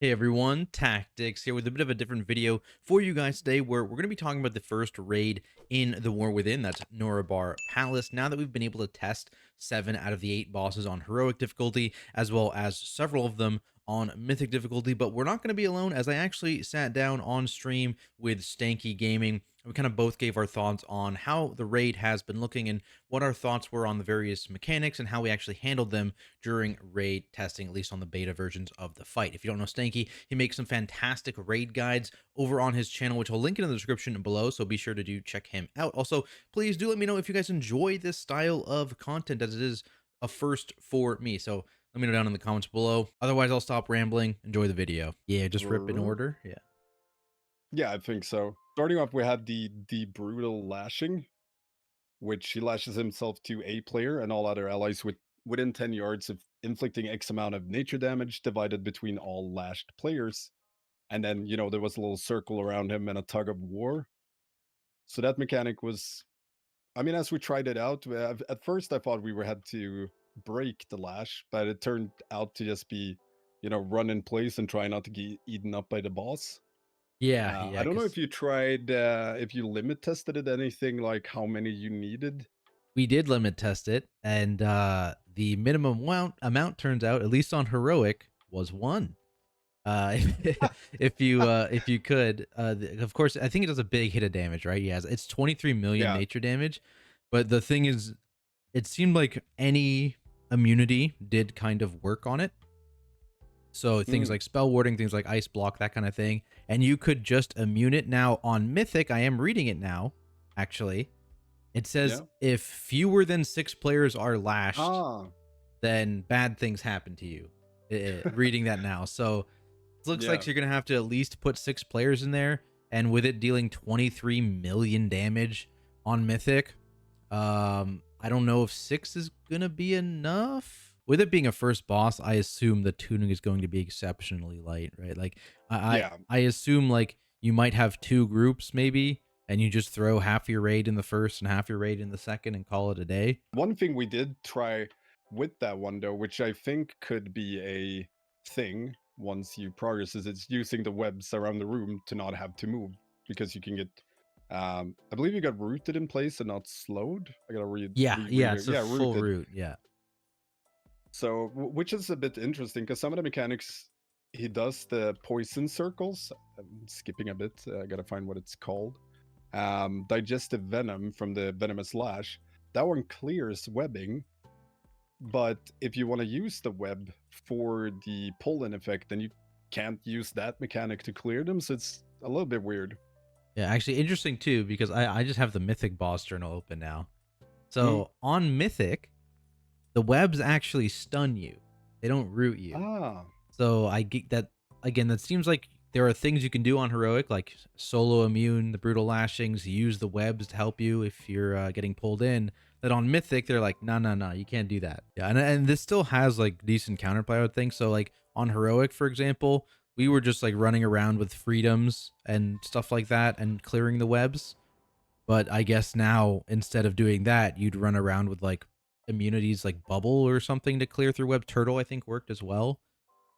Hey everyone, Tactics here with a bit of a different video for you guys today where we're going to be talking about the first raid in the War Within, that's Nerub-ar Palace. Now that we've been able to test 7 out of the 8 bosses on Heroic difficulty, as well as several of them on Mythic difficulty, but we're not going to be alone as I actually sat down on stream with Stanky Gaming. We kind of both gave our thoughts on how the raid has been looking and what our thoughts were on the various mechanics and how we actually handled them during raid testing, at least on the beta versions of the fight. If you don't know Stanky, he makes some fantastic raid guides over on his channel, which I'll link in the description below, so be sure to do check him out. Also, please do let me know if you guys enjoy this style of content, as it is a first for me. So let me know down in the comments below. Otherwise, I'll stop rambling. Enjoy the video. Yeah, just rip in order. Yeah. Yeah, I think so. Starting off, we had the brutal lashing, which he lashes himself to a player and all other allies within 10 yards of inflicting X amount of nature damage divided between all lashed players. And then, there was a little circle around him and a tug of war. So that mechanic was, I mean, as we tried it out, at first I thought we were had to break the lash, but it turned out to just be, run in place and try not to get eaten up by the boss. Yeah, yeah, I don't know because if you tried, if you limit tested it anything, like how many you needed. we did limit test it, and the minimum amount turns out, at least on Heroic, was 1. If you could, of course, I think it does a big hit of damage, right? Yes, it's 23 million Yeah. nature damage, but the thing is, it seemed like any immunity did kind of work on it. So things Mm, like spell warding, things like ice block, that kind of thing, and you could just immune it. Now on Mythic, I am reading it now. Actually, it says yeah. if fewer than 6 players are lashed, Ah. then bad things happen to you. Reading that now, so it looks Yeah. like you're gonna have to at least put 6 players in there, and with it dealing 23 million damage on Mythic, I don't know if 6 is gonna be enough. With it being a first boss, I assume the tuning is going to be exceptionally light, right? Like Yeah. I assume like you might have 2 groups maybe, and you just throw half your raid in the first and half your raid in the second and call it a day. One thing we did try with that one though, which I think could be a thing once you progress, is it's using the webs around the room to not have to move because you can get. I believe you got rooted in place and not slowed. I gotta Yeah, reread yeah, it. it's a Yeah, full rooted. route. Yeah. So, which is a bit interesting because some of the mechanics he does the poison circles. I'm skipping a bit. I gotta find what it's called. Digestive venom from the venomous lash. That one clears webbing, but if you want to use the web for the pull-in effect, then you can't use that mechanic to clear them. So it's a little bit weird. Yeah, actually interesting too, because I just have the Mythic boss journal open now. Mm. So on Mythic, the webs actually stun you. They don't root you. Ah, So I get that again, that seems like there are things you can do on Heroic, like solo immune, the brutal lashings, use the webs to help you if you're getting pulled in. That on Mythic, they're like, no, no, no, you can't do that. Yeah, and this still has like decent counterplay, I would think. So like on Heroic, for example, we were just like running around with freedoms and stuff like that and clearing the webs. But I guess now instead of doing that, you'd run around with like immunities like bubble or something to clear through web. Turtle, I think, worked as well.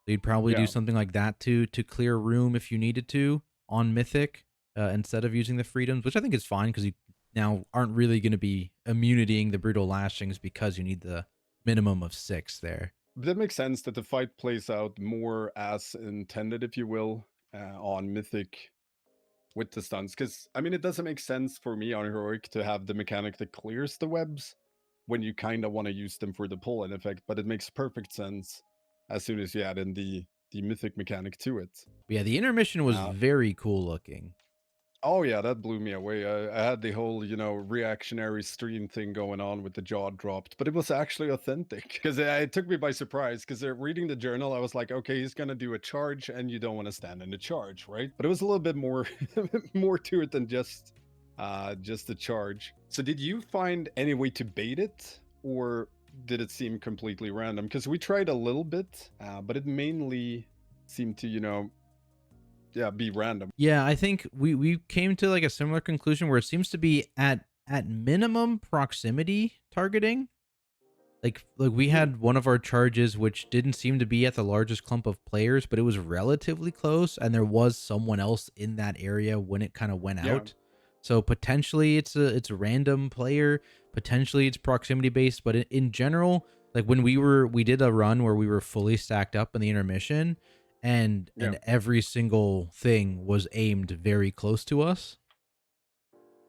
So you'd probably do yeah. something like that to clear room if you needed to on Mythic, instead of using the freedoms, which I think is fine because you now aren't really going to be immunitying the brutal lashings because you need the minimum of 6 there. That makes sense that the fight plays out more as intended, if you will, on Mythic with the stuns. Because, I mean, it doesn't make sense for me on Heroic to have the mechanic that clears the webs when you kind of want to use them for the pull-in effect, but it makes perfect sense as soon as you add in the Mythic mechanic to it. But yeah, the intermission was Uh, very cool looking. Oh yeah, that blew me away. I had the whole, reactionary stream thing going on with the jaw dropped, but it was actually authentic because it took me by surprise. Because reading the journal, I was like, okay, he's gonna do a charge, and you don't want to stand in the charge, right? But it was a little bit more, more to it than just the charge. So, did you find any way to bait it, or did it seem completely random? Because we tried a little bit, but it mainly seemed to, yeah, be random. Yeah, I think we came to like a similar conclusion where it seems to be at minimum proximity targeting. Like we Hmm. had one of our charges which didn't seem to be at the largest clump of players, but it was relatively close, and there was someone else in that area when it kind of went Yeah. out. So potentially it's a random player, potentially it's proximity based, but in general, like when we did a run where we were fully stacked up in the intermission, Yeah. and every single thing was aimed very close to us.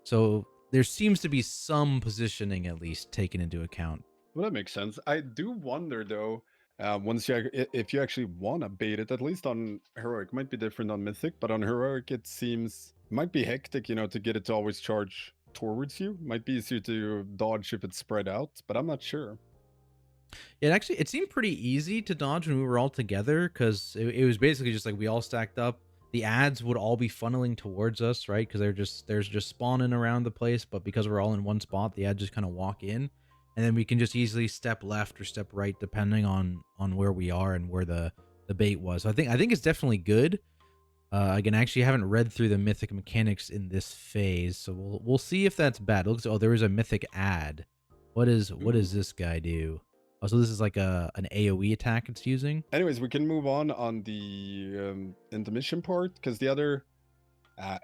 So there seems to be some positioning at least taken into account. Well, that makes sense. I do wonder though, once if you actually want to bait it, at least on heroic, might be different on mythic, but on heroic it seems might be hectic, to get it to always charge towards you. Might be easier to dodge if it's spread out, but I'm not sure. It seemed pretty easy to dodge when we were all together because it was basically just like we all stacked up. The ads would all be funneling towards us, right? Because there's just spawning around the place, but because we're all in one spot, the ads just kind of walk in, and then we can just easily step left or step right depending on where we are and where the bait was. So I think it's definitely good. Again, I actually haven't read through the mythic mechanics in this phase, so we'll see if that's bad. It looks, oh, there is a mythic ad. What Ooh. does this guy do? Oh, so this is like an AoE attack it's using. Anyways, we can move on the intermission part because the other,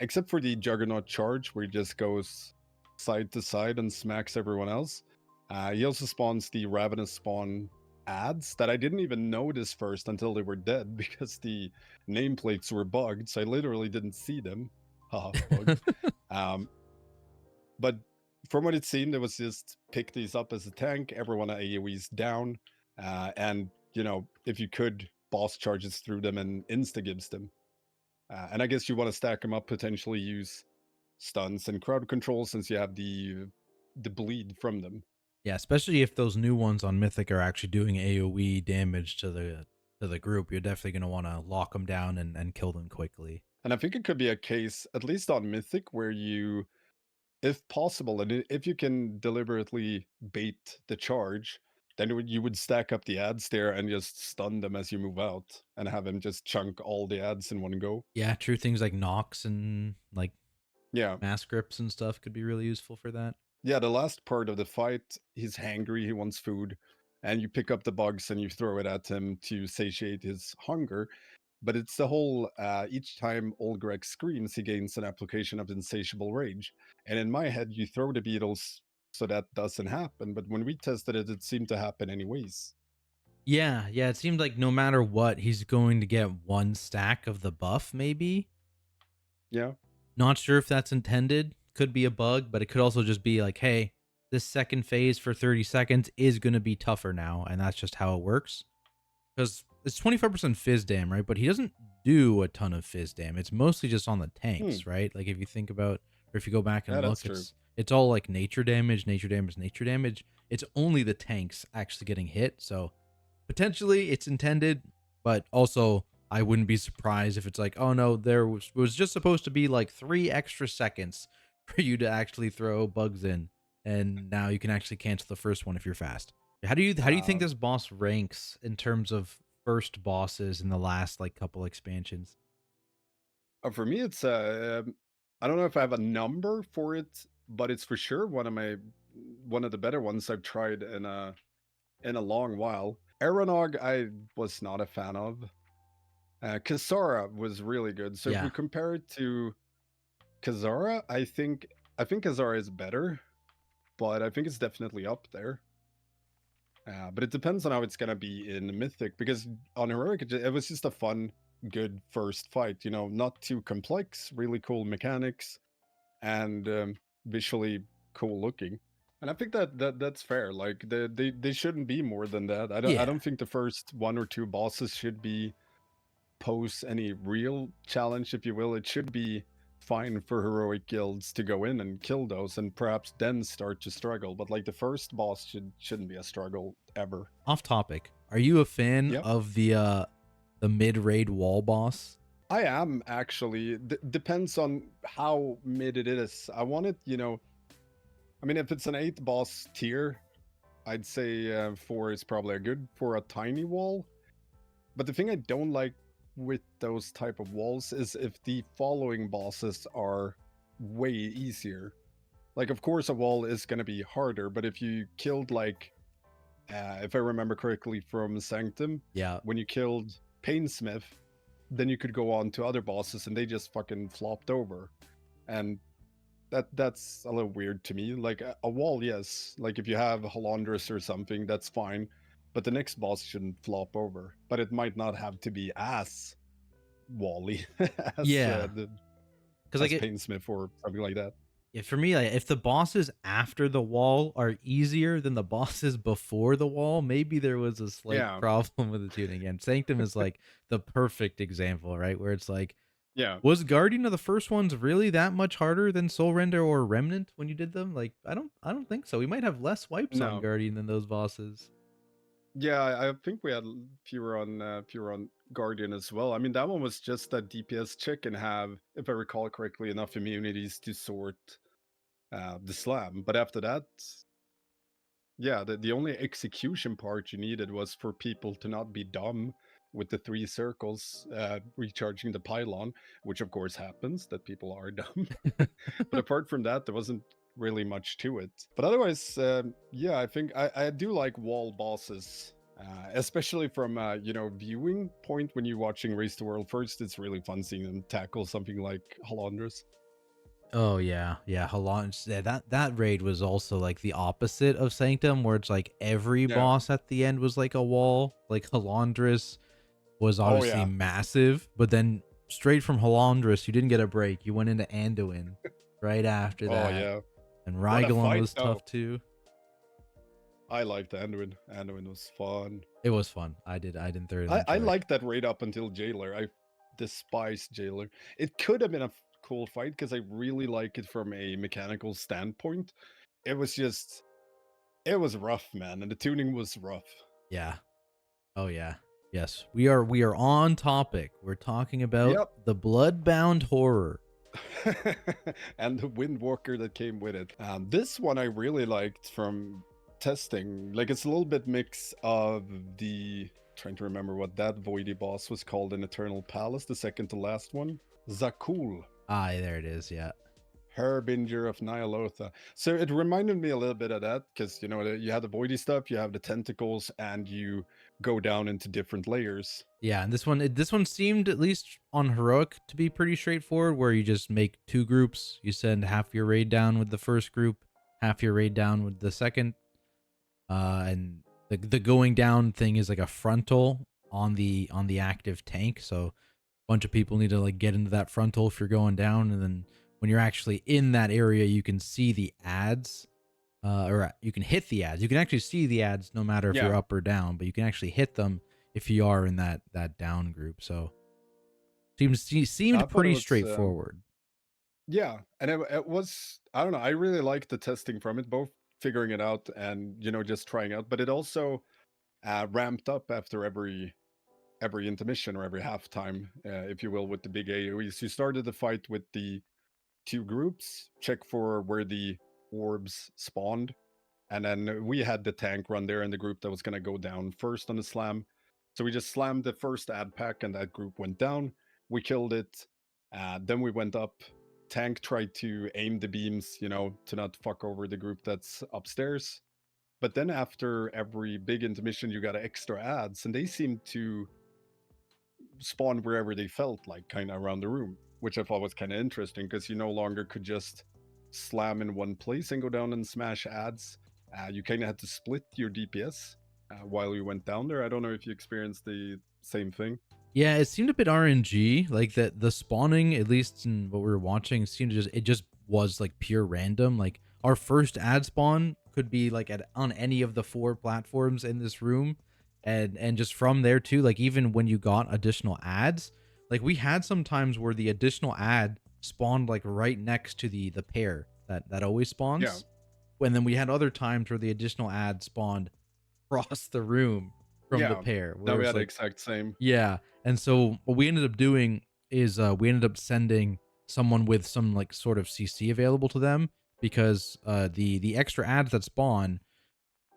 except for the Juggernaut charge, where he just goes side to side and smacks everyone else. He also spawns the Ravenous Spawn ads that I didn't even notice first until they were dead because the nameplates were bugged, so I literally didn't see them. Haha, bugged. Um, but from what it seemed, it was just pick these up as a tank, everyone at AoE's down, and if you could, boss charges through them and insta gives them. And I guess you want to stack them up, potentially use stuns and crowd control since you have the bleed from them. Yeah, especially if those new ones on Mythic are actually doing AoE damage to the group, you're definitely gonna want to lock them down and kill them quickly. And I think it could be a case, at least on Mythic, where you, if possible, and if you can deliberately bait the charge, then you would stack up the ads there and just stun them as you move out and have them just chunk all the ads in one go. Yeah, true. Things like Nox and like Yeah. mass grips and stuff could be really useful for that. Yeah, the last part of the fight, he's hangry, he wants food, and you pick up the bugs and you throw it at him to satiate his hunger. But it's the whole, each time Ulgrax screams, he gains an application of insatiable rage. And in my head, you throw the beetles so that doesn't happen. But when we tested it, it seemed to happen anyways. Yeah, it seemed like no matter what, he's going to get one stack of the buff, maybe. Yeah. Not sure if that's intended. Could be a bug, but it could also just be like, hey, this second phase for 30 seconds is going to be tougher now, and that's just how it works. Because it's 25% fizz dam, right? But he doesn't do a ton of fizz dam. It's mostly just on the Hmm. tanks, right? Like if you think about, or if you go back Yeah, and that's look, true. it's all like nature damage, nature damage, nature damage. It's only the tanks actually getting hit. So potentially it's intended, but also I wouldn't be surprised if it's like, oh no, there was just supposed to be like 3 extra seconds for you to actually throw bugs in, and now you can actually cancel the first one if you're fast. How do you think Uh, this boss ranks in terms of first bosses in the last like couple expansions? for me, it's, I don't know if I have a number for it, but it's for sure one of the better ones I've tried in a long while. Aeronog, I was not a fan of. Kisara was really good. So if we Yeah. compare it to Kazara, I think Kazara is better, but I think it's definitely up there. But it depends on how it's gonna be in Mythic because on Heroic it was just a fun, good first fight. Not too complex, really cool mechanics, and visually cool looking. And I think that's fair. Like they shouldn't be more than that. I Yeah. don't think the first one or two bosses should be pose any real challenge, if you will. It should be fine for heroic guilds to go in and kill those and perhaps then start to struggle. But like the first boss shouldn't be a struggle ever. Off topic. Are you a fan Yep. of the mid-raid wall boss? I am actually. Depends on how mid it is. I want it. I mean, if it's an 8 boss tier, I'd say 4 is probably a good for a tiny wall. But the thing I don't like with those type of walls is if the following bosses are way easier. Like, of course, a wall is going to be harder, but if you killed like if I remember correctly from Sanctum, Yeah. when you killed Painsmith, then you could go on to other bosses and they just fucking flopped over. And that's a little weird to me. Like a wall, yes. Like if you have Halandris or something, that's fine. But the next boss shouldn't flop over. But it might not have to be as wally as Yeah. Because like as it, Painsmith or something like that. yeah, for me, like, if the bosses after the wall are easier than the bosses before the wall, maybe there was a slight Yeah, problem with the tuning. And Sanctum is like the perfect example, right? Where it's like, yeah. was Guardian of the first ones really that much harder than Soul Render or Remnant when you did them? Like, I don't think so. We might have less wipes on No. Guardian than those bosses. Yeah, I think we had fewer on Guardian as well. I mean, that one was just that DPS check and have, if I recall correctly, enough immunities to sort the slam. But after that, yeah, the only execution part you needed was for people to not be dumb with the 3 circles recharging the pylon, which of course happens that people are dumb. But apart from that, there wasn't really much to it. But otherwise, yeah, I think I do like wall bosses. Especially from viewing point when you're watching Race to World first, it's really fun seeing them tackle something like Halandras. Oh yeah, yeah. Yeah, that raid was also like the opposite of Sanctum, where it's like every Yeah. boss at the end was like a wall. Like Halandris was Oh obviously yeah. massive, but then straight from Halandris, you didn't get a break. You went into Anduin right after Oh that, yeah. and What a Rygallon fight was though. tough too. I liked Anduin. Anduin was fun. It was fun. I didn't thoroughly I enjoy it. liked that raid up until Jailer. I despised Jailer. It could have been a cool fight because I really like it from a mechanical standpoint. It was just, it was rough, man, and the tuning was rough. Yeah. Oh yeah. Yes. We are on topic. We're talking about Yep. the Bloodbound Horror. And the Windwalker that came with it. This one I really liked from testing. Like it's a little bit mix of the, trying to remember what that voidy boss was called in Eternal Palace, the second to last one. Zakul. Ah, there it is. Yeah. Harbinger of Nyalotha. So it reminded me a little bit of that because you have the voidy stuff, you have the tentacles, and you go down into different layers. Yeah, and this one seemed, at least on heroic, to be pretty straightforward, where you just make 2 groups. You send half your raid down with the first group, half your raid down with the second. And the going down thing is like a frontal on the active tank. So a bunch of people need to like get into that frontal if you're going down, and then when you're actually in that area, you can see the ads. Or you can hit the ads. You can actually see the ads no matter if you're Yeah. up or down, but you can actually hit them if you are in that down group. So I seemed thought it pretty was straightforward. yeah, and it was, I don't know, I really liked the testing from it, both figuring it out and just trying out, but it also ramped up after every intermission or every halftime, if you will, with the big AoEs. You started the fight with the 2 groups, check for where the orbs spawned, and then we had the tank run there in the group that was going to go down first on the slam. So we just slammed the first ad pack and that group went down. We killed it. Then we went up. Tank tried to aim the beams, to not fuck over the group that's upstairs. But then after every big intermission, you got extra ads, and they seemed to spawn wherever they felt like, kind of around the room, which I thought was kind of interesting because you no longer could just slam in one place and go down and smash ads. You kind of had to split your DPS while you went down there. I don't know if you experienced the same thing. Yeah, it seemed a bit RNG. Like that the spawning, at least in what we were watching, seemed to just was like pure random. Like our first ad spawn could be like on any of the 4 platforms in this room, and just from there too. Like even when you got additional ads, like we had some times where the additional ad spawned like right next to the pair that always spawns. Yeah. And then we had other times where the additional ad spawned across the room from the Yeah. pair. Now we Whereas had the like exact same. yeah. And so what we ended up doing is we ended up sending someone with some like sort of CC available to them, because the extra ads that spawn,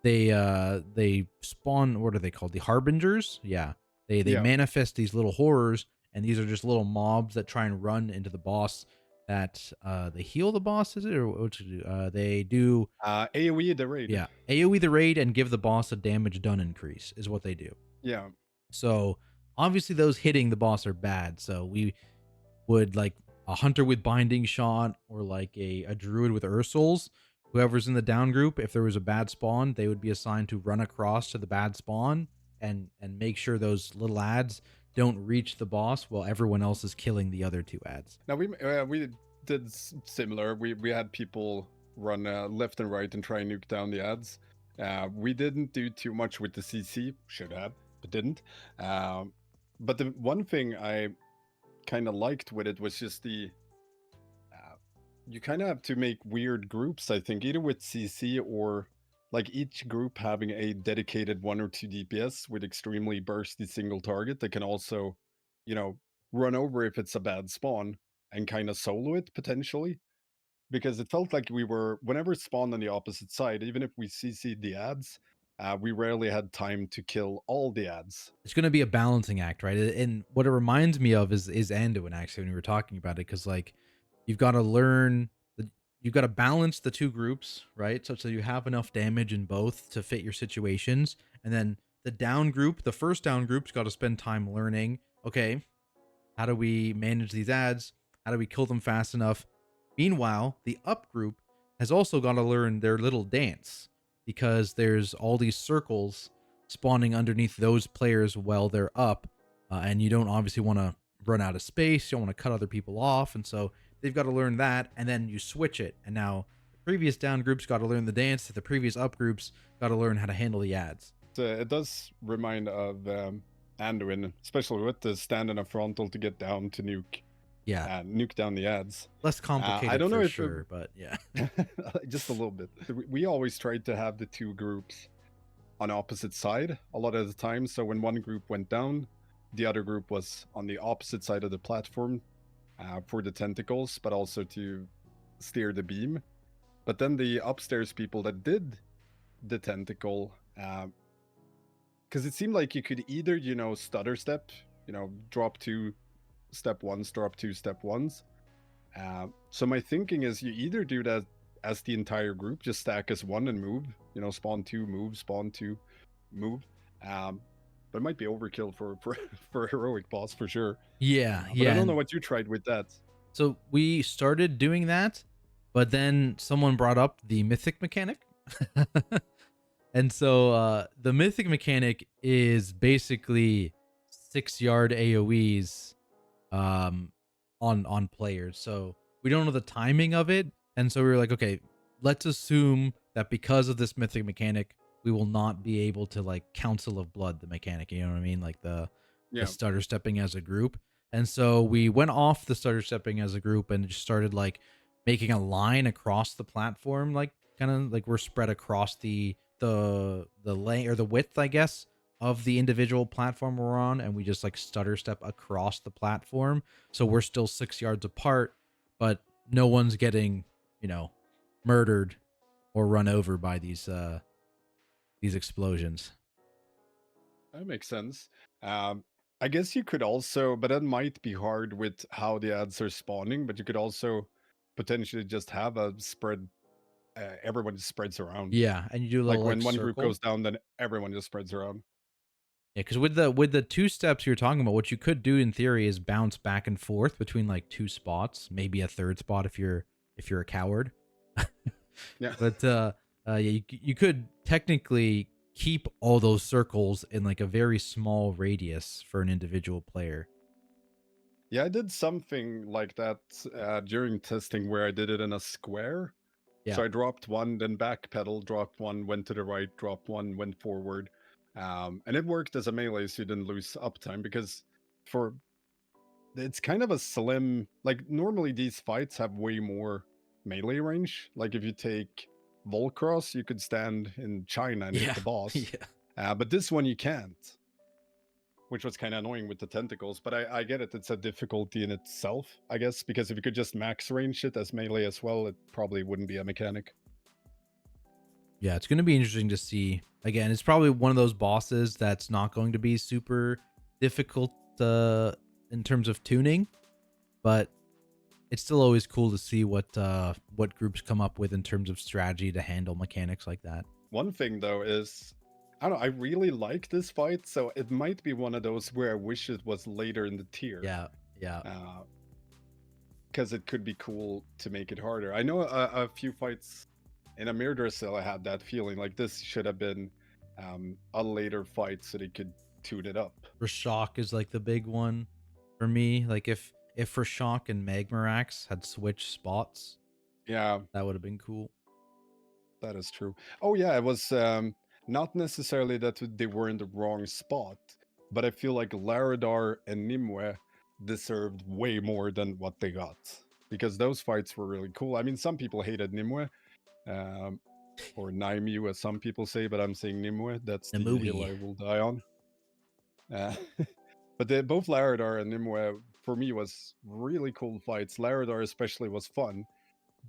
they spawn, what are they called? The harbingers? Yeah. They Yeah. manifest these little horrors, and these are just little mobs that try and run into the boss that they heal the boss, is it, or what to do? They do, AoE the raid. yeah, AoE the raid and give the boss a damage done increase is what they do. Yeah. So obviously those hitting the boss are bad. So we would like a hunter with binding shot or like a druid with Ursouls. Whoever's in the down group, if there was a bad spawn, they would be assigned to run across to the bad spawn and make sure those little ads don't reach the boss while everyone else is killing the other two ads. Now we did similar. We had people run left and right and try and nuke down the ads. We didn't do too much with the CC. Should have, but didn't. But the one thing I kind of liked with it was just the you kind of have to make weird groups, I think, either with CC or like each group having a dedicated 1 or 2 DPS with extremely bursty single target that can also, you know, run over if it's a bad spawn and kind of solo it potentially. Because it felt like we were, whenever it spawned on the opposite side, even if we CC'd the ads, we rarely had time to kill all the ads. It's going to be a balancing act, right? And what it reminds me of is Anduin, actually, when you were talking about it, because like you've got to learn the, you've got to balance the two groups, right? So you have enough damage in both to fit your situations, and then the down group, the first down group's got to spend time learning. Okay, how do we manage these ads? How do we kill them fast enough? Meanwhile, the up group has also got to learn their little dance because there's all these circles spawning underneath those players while they're up, and you don't obviously want to run out of space. You don't want to cut other people off, and so they've got to learn that, and then you switch it. And now the previous down groups got to learn the dance. The previous up groups got to learn how to handle the ads. So it does remind of Anduin, especially with the standing up frontal to get down to nuke. Yeah, nuke down the ads. less complicated. I don't know for if sure, but yeah, just a little bit. We always tried to have the two groups on opposite side a lot of the time. So when one group went down, the other group was on the opposite side of the platform for the tentacles, but also to steer the beam. But then the upstairs people that did the tentacle, because it seemed like you could either, stutter step, drop 2 step ones, drop 2 step ones. So my thinking is you either do that as the entire group, just stack as 1 and move, spawn 2, move, spawn 2, move. But it might be overkill for a heroic boss for sure. yeah, But yeah. I don't know what you tried with that. So we started doing that, but then someone brought up the mythic mechanic. And so the mythic mechanic is basically 6-yard AoEs on players. So we don't know the timing of it, and so we were like, okay, let's assume that because of this mythic mechanic, we will not be able to like Council of Blood the mechanic. You know what I mean? Like the stutter stepping as a group. And so we went off the stutter stepping as a group and just started like making a line across the platform, like kind of like we're spread across the length or the width, I guess, of the individual platform we're on, and we just like stutter step across the platform. So we're still 6 yards apart, but no one's getting, murdered or run over by these explosions. That makes sense. I guess you could also, but that might be hard with how the ads are spawning, but you could also potentially just have a spread, everyone just spreads around. Yeah, and you do a Like little when one circle. group goes down, then everyone just spreads around. Yeah, because with the 2 steps you're talking about, what you could do in theory is bounce back and forth between like 2 spots, maybe a 3rd spot if you're a coward. Yeah. But yeah, you could technically keep all those circles in like a very small radius for an individual player. Yeah, I did something like that during testing where I did it in a square. Yeah. So I dropped 1, then backpedal, dropped 1, went to the right, dropped 1, went forward. And it worked as a melee, so you didn't lose uptime because it's kind of a slim, like normally these fights have way more melee range. Like if you take Volcross, you could stand in China and hit the boss. Yeah. But this one you can't, which was kind of annoying with the tentacles. But I get it. It's a difficulty in itself, I guess, because if you could just max range it as melee as well, it probably wouldn't be a mechanic. Yeah, it's going to be interesting to see. Again, it's probably one of those bosses that's not going to be super difficult in terms of tuning, but it's still always cool to see what groups come up with in terms of strategy to handle mechanics like that. One thing though is, I don't know, I really like this fight, so it might be one of those where I wish it was later in the tier. Yeah, yeah. Because it could be cool to make it harder. I know a few fights in Amirdrassil, I had that feeling like this should have been a later fight so they could tune it up. Rasha'nan is like the big one for me. Like if Rasha'nan and Magmarax had switched spots, Yeah, that would have been cool. that is true. Oh yeah, it was not necessarily that they were in the wrong spot, but I feel like Laradar and Nimue deserved way more than what they got, because those fights were really cool. I mean, some people hated Nimue, or Naimu as some people say, but I'm saying Nimue. That's the hill Namui. I will die on. Uh, but both Laradar and Nimue for me was really cool fights. Laradar especially was fun,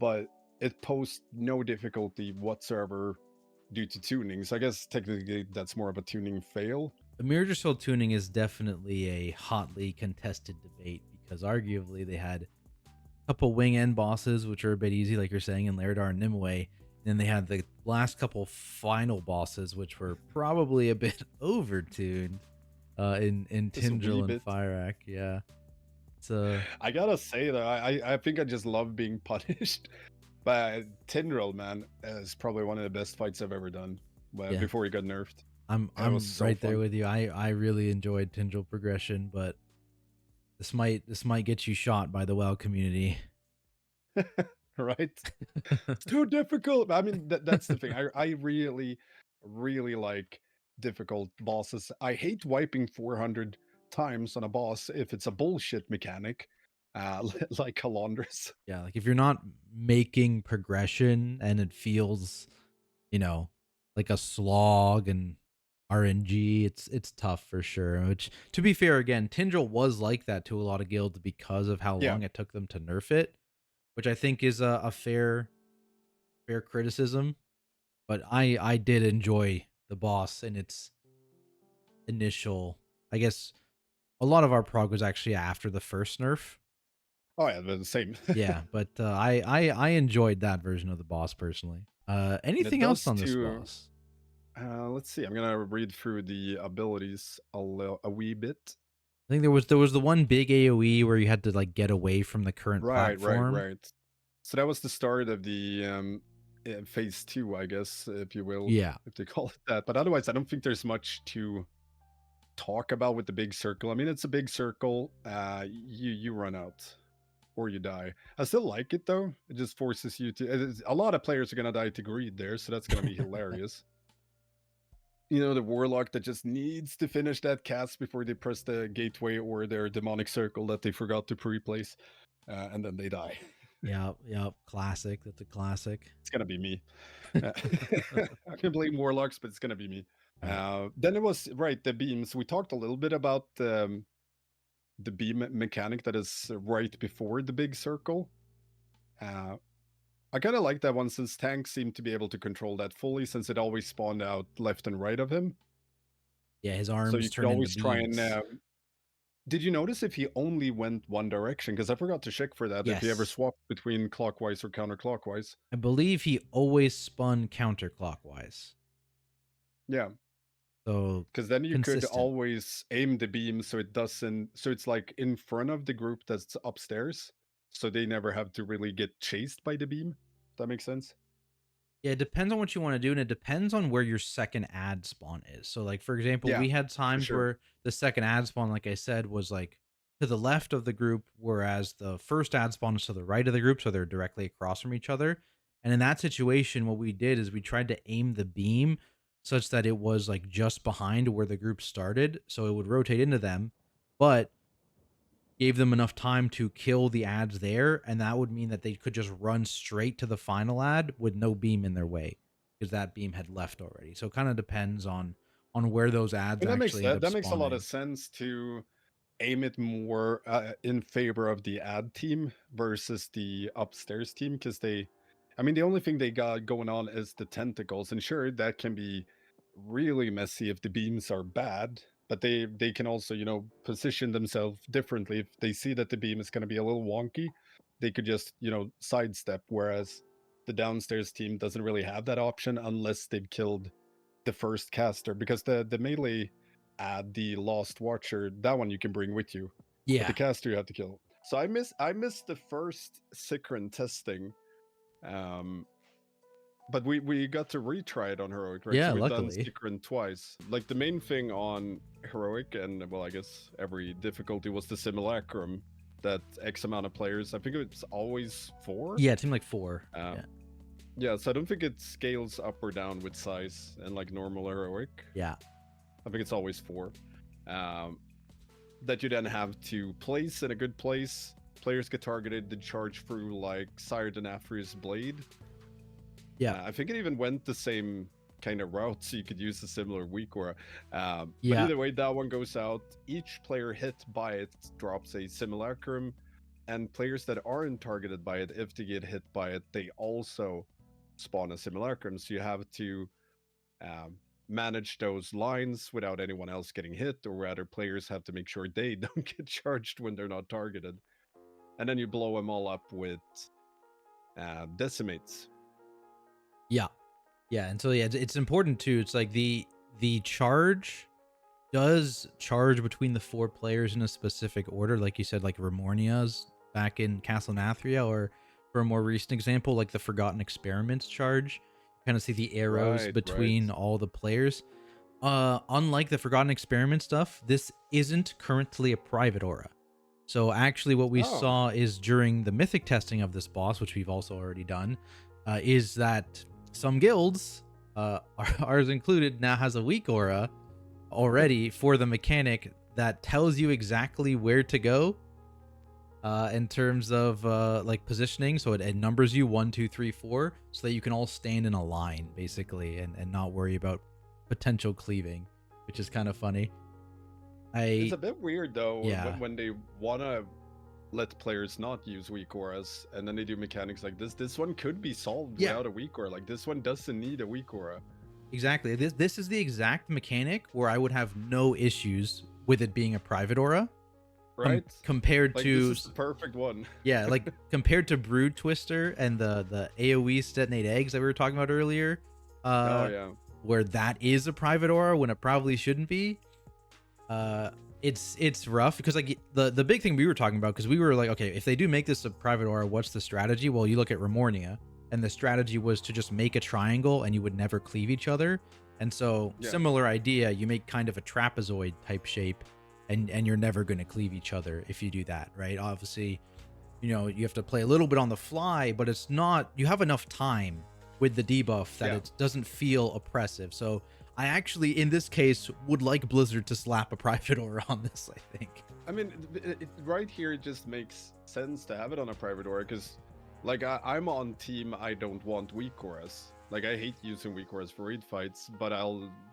but it posed no difficulty whatsoever due to tuning. So I guess technically that's more of a tuning fail. The Amirdrassil tuning is definitely a hotly contested debate because arguably they had a couple wing end bosses which are a bit easy, like you're saying, in Laradar and Nimue. And then they had the last couple final bosses which were probably a bit overtuned in Just a wee Tindral and bit. Fyrakk. Yeah. It's I gotta say though, I think I just love being punished. But Tindral, man, is probably one of the best fights I've ever done. yeah. Before he got nerfed. It was I'm so right there fun. with you. I really enjoyed Tindral progression, but this might get you shot by the WoW community. Right? It's too difficult. I mean, that's the thing. I really, really like difficult bosses. I hate wiping 400 times on a boss if it's a bullshit mechanic, like Calandris. Yeah, like if you're not making progression and it feels, you know, like a slog and RNG, it's tough for sure. Which, to be fair, again, Tindral was like that to a lot of guilds because of how Yeah. long it took them to nerf it, which I think is a fair criticism. But I did enjoy the boss and its initial. I guess a lot of our prog was actually after the first nerf. Oh yeah, the same. Yeah, but I enjoyed that version of the boss personally. And it Anything else does on this too. boss? Let's see. I'm gonna read through the abilities a wee bit. I think there was the one big AOE where you had to like get away from the current Right, right, platform. right. So that was the start of the phase 2, I guess, if you will, Yeah, if they call it that. But otherwise, I don't think there's much to talk about with the big circle. I mean, it's a big circle. You run out or you die. I still like it though. It just forces you to. A lot of players are gonna die to greed there, so that's gonna be hilarious. You know, the warlock that just needs to finish that cast before they press the gateway or their demonic circle that they forgot to pre-place, and then they die. yeah, classic. That's a classic. It's gonna be me. I can blame warlocks, but it's gonna be me. Right. Then it was right the beams. We talked a little bit about the beam mechanic that is right before the big circle. I kind of like that one since tanks seem to be able to control that fully, since it always spawned out left and right of him. Yeah, his So arms you could turn into always try and. beams. Did you notice if he only went one direction? Because I forgot to check for that. If he ever Yes, swapped between clockwise or counterclockwise. I believe he always spun counterclockwise. Yeah. So Because then you could consistent. always aim the beam so it doesn't, so it's like in front of the group that's upstairs, so they never have to really get chased by the beam. If that makes sense. Yeah, it depends on what you want to do, and it depends on where your second ad spawn is. So, like for example, Yeah, we had for times sure. where the second ad spawn, like I said, was like to the left of the group, whereas the first ad spawn is to the right of the group, so they're directly across from each other. And in that situation, what we did is we tried to aim the beam such that it was like just behind where the group started, so it would rotate into them, but gave them enough time to kill the ads there, and that would mean that they could just run straight to the final ad with no beam in their way because that beam had left already. So it kind of depends on where those ads And that makes actually end up that makes a lot of spawning. sense to aim it more in favor of the ad team versus the upstairs team, because they, I mean, the only thing they got going on is the tentacles, and sure, that can be really messy if the beams are bad, but they can also, you know, position themselves differently if they see that the beam is going to be a little wonky. they could just, sidestep, whereas the downstairs team doesn't really have that option unless they've killed the first caster, because the melee add, the Lost Watcher, that one you can bring with you, but the Yeah. caster you have to kill. So I missed the first Sikran testing, but we got to retry it on heroic, right? Yeah, So we've done luckily. Sikran twice. Like the main thing on heroic, and well, I guess every difficulty, was the simulacrum. That X amount of players. I think it's always 4. Yeah, it seemed like 4. Yeah. Yeah, so I don't think it scales up or down with size and like normal heroic. Yeah. I think it's always 4. That you then have to place in a good place. Players get targeted to charge through like Sire Denafri's blade. Yeah. I think it even went the same kind of route, so you could use a similar weak aura. But Yeah. either way, that one goes out. Each player hit by it drops a simulacrum, and players that aren't targeted by it, if they get hit by it, they also spawn a simulacrum. So you have to manage those lines without anyone else getting hit, or rather, players have to make sure they don't get charged when they're not targeted. And then you blow them all up with decimates. Yeah. Yeah, and so yeah, it's important too. It's like the charge does charge between the 4 players in a specific order, like you said, like Remornia's back in Castle Nathria, or for a more recent example, like the Forgotten Experiments charge. You kind of see the arrows between all the players. Unlike the Forgotten Experiment stuff, this isn't currently a private aura. So actually what we saw is during the mythic testing of this boss, which we've also already done, is that some guilds, ours included, now has a weak aura already for the mechanic that tells you exactly where to go in terms of like positioning. So it numbers you 1, 2, 3, 4, so that you can all stand in a line basically, and not worry about potential cleaving, which is kind of funny. It's a bit weird though, Yeah. when they wanna let players not use weak auras, and then they do mechanics like this. This one could be solved without a weak aura. Like this one doesn't need a weak aura. Exactly. This is the exact mechanic where I would have no issues with it being a private aura, Right? compared Like to this is the perfect one. yeah, like compared to Broodtwister and the AoE detonate eggs that we were talking about earlier. Oh yeah. Where that is a private aura when it probably shouldn't be. It's rough because like the big thing we were talking about, because we were like, okay, if they do make this a private aura, what's the strategy? Well, you look at Remornia, and the strategy was to just make a triangle and you would never cleave each other. And so similar idea, you make kind of a trapezoid type shape, and you're never going to cleave each other if you do that, right? Obviously, you have to play a little bit on the fly, but it's not, you have enough time with the debuff that it doesn't feel oppressive. So I actually, in this case, would like Blizzard to slap a private aura on this, I think. I mean, right here, it just makes sense to have it on a private aura, because like I'm on team, I don't want weak auras. Like I hate using weak auras for raid fights, but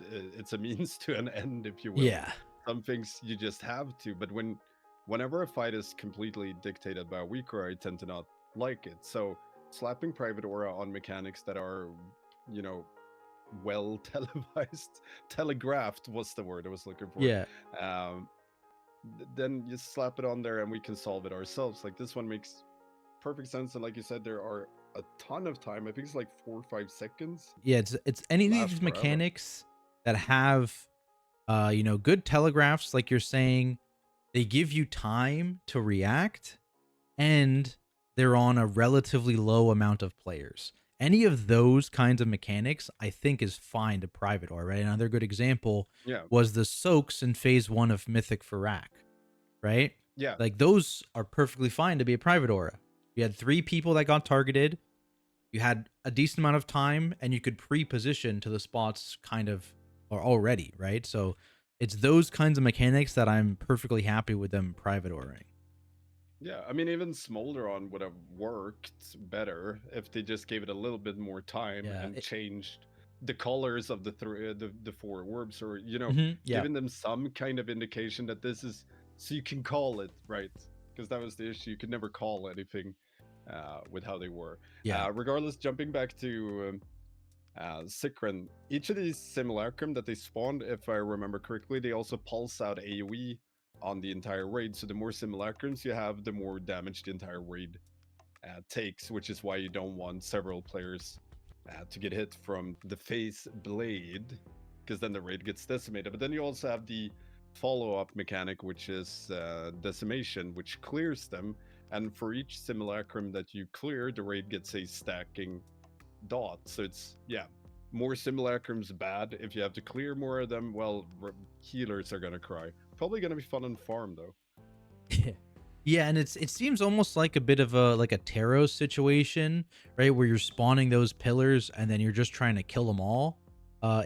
it's a means to an end, if you will. Yeah. Some things you just have to, but whenever a fight is completely dictated by a weak aura, I tend to not like it. So slapping private aura on mechanics that are, well telegraphed was the word I was looking for. Yeah. Then you slap it on there and we can solve it ourselves. Like this one makes perfect sense, and like you said, there are a ton of time. I think it's like 4 or 5 seconds. Yeah, it's any of these mechanics that have good telegraphs, like you're saying, they give you time to react, and they're on a relatively low amount of players. Any of those kinds of mechanics, I think, is fine to private aura, right? Another good example was the soaks in phase 1 of Mythic Farak, right? Yeah. Like those are perfectly fine to be a private aura. You had 3 people that got targeted. You had a decent amount of time, and you could pre-position to the spots kind of already, right? So it's those kinds of mechanics that I'm perfectly happy with them private auraing. Yeah, I mean, even Smolderon would have worked better if they just gave it a little bit more time and changed the colors of the 4 orbs, or giving them some kind of indication that this is, so you can call it, right? Because that was the issue. You could never call anything with how they were. Regardless, jumping back to Sikran, each of these simulacrum that they spawned, if I remember correctly, they also pulse out AoE on the entire raid. So the more simulacrums you have, the more damage the entire raid takes, which is why you don't want several players to get hit from the face blade, because then the raid gets decimated. But then you also have the follow-up mechanic, which is decimation, which clears them. And for each simulacrum that you clear, the raid gets a stacking dot. So it's, yeah, more simulacrums bad. If you have to clear more of them, well, healers are gonna cry. Probably gonna be fun on farm though. Yeah, and it seems almost like a bit of a tarot situation, right? Where you're spawning those pillars and then you're just trying to kill them all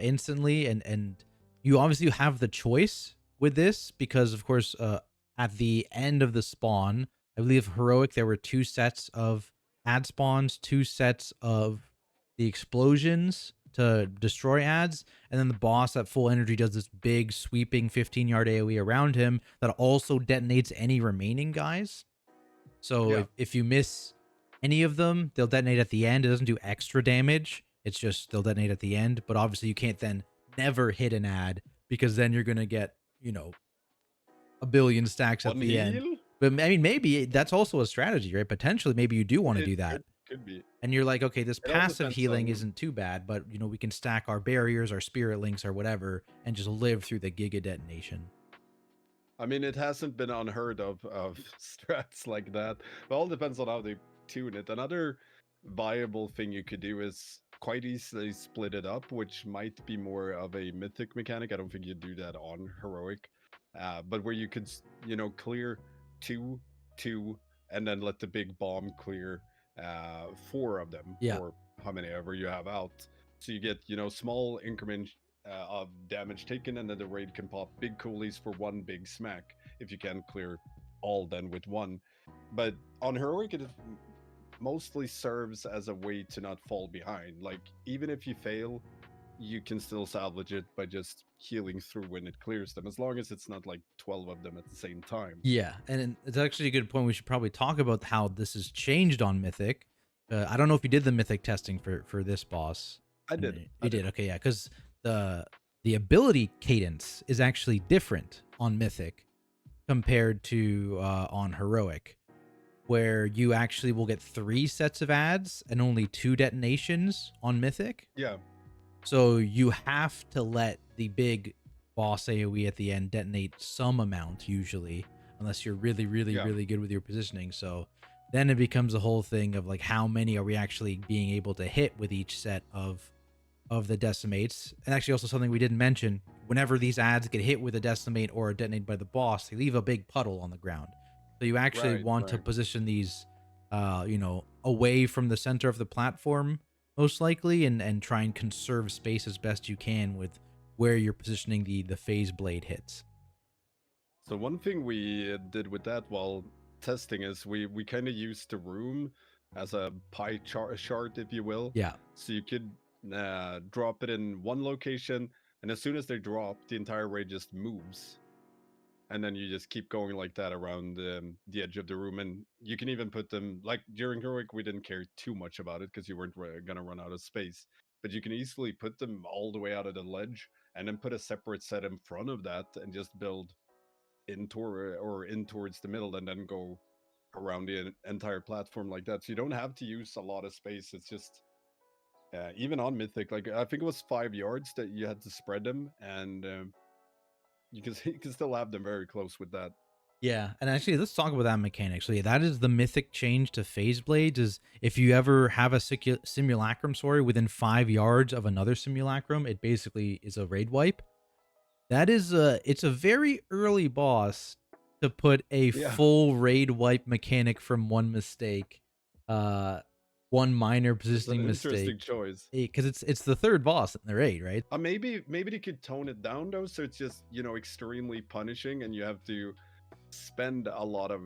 instantly, and you obviously have the choice with this because of course at the end of the spawn, I believe heroic there were 2 sets of ad spawns, 2 sets of the explosions to destroy ads, and then the boss at full energy does this big sweeping 15-yard AoE around him that also detonates any remaining guys. So Yeah. if you miss any of them, they'll detonate at the end. It doesn't do extra damage. It's just they'll detonate at the end. But obviously you can't then never hit an ad because then you're gonna get, you know, a billion stacks at One the end. heal? But I mean, maybe that's also a strategy, right? Potentially, maybe you do want to do that. Could be. And you're like, okay, this It all passive depends healing on. isn't too bad, but you know, we can stack our barriers, our spirit links, or whatever, and just live through the giga detonation. I mean, it hasn't been unheard of strats like that. It all depends on how they tune it. Another viable thing you could do is quite easily split it up, which might be more of a mythic mechanic. I don't think you do that on heroic, but where you could, clear two, two, and then let the big bomb clear 4 of them, Yeah. or how many ever you have out. So you get, small increment of damage taken, and then the raid can pop big coolies for one big smack if you can clear all then with one. But on heroic, it mostly serves as a way to not fall behind. Like, even if you fail, you can still salvage it by just healing through when it clears them, as long as it's not like 12 of them at the same time. Yeah, and it's actually a good point. We should probably talk about how this has changed on Mythic. I don't know if you did the Mythic testing for this boss. I did. You did. Okay, yeah, because the ability cadence is actually different on Mythic compared to on Heroic, where you actually will get 3 sets of ads and only 2 detonations on Mythic. Yeah. So you have to let the big boss AoE at the end detonate some amount usually, unless you're really, really, Yeah. really good with your positioning. So then it becomes a whole thing of like, how many are we actually being able to hit with each set of the decimates? And actually also something we didn't mention, whenever these ads get hit with a decimate or a detonate by the boss, they leave a big puddle on the ground. So you actually want to position these away from the center of the platform most likely, and try and conserve space as best you can with where you're positioning the phase blade hits. So one thing we did with that while testing is we kind of used the room as a pie chart, if you will. Yeah. So you could drop it in one location, and as soon as they drop, the entire raid just moves. And then you just keep going like that around the edge of the room. And you can even put them, like during heroic, we didn't care too much about it because you weren't going to run out of space. But you can easily put them all the way out of the ledge and then put a separate set in front of that and just build in towards the middle, and then go around the entire platform like that. So you don't have to use a lot of space. It's just even on Mythic, like I think it was 5 yards that you had to spread them, and you can still have them very close with that. Yeah, and actually, let's talk about that mechanic. So yeah, that is the Mythic change to phase blades. Is if you ever have a simulacrum, within 5 yards of another simulacrum, it basically is a raid wipe. That is it's a very early boss to put a full raid wipe mechanic from one mistake, one minor positioning mistake. Interesting choice, because it's the 3rd boss in the raid, right? Maybe they could tone it down though, so it's just extremely punishing, and you have to spend a lot of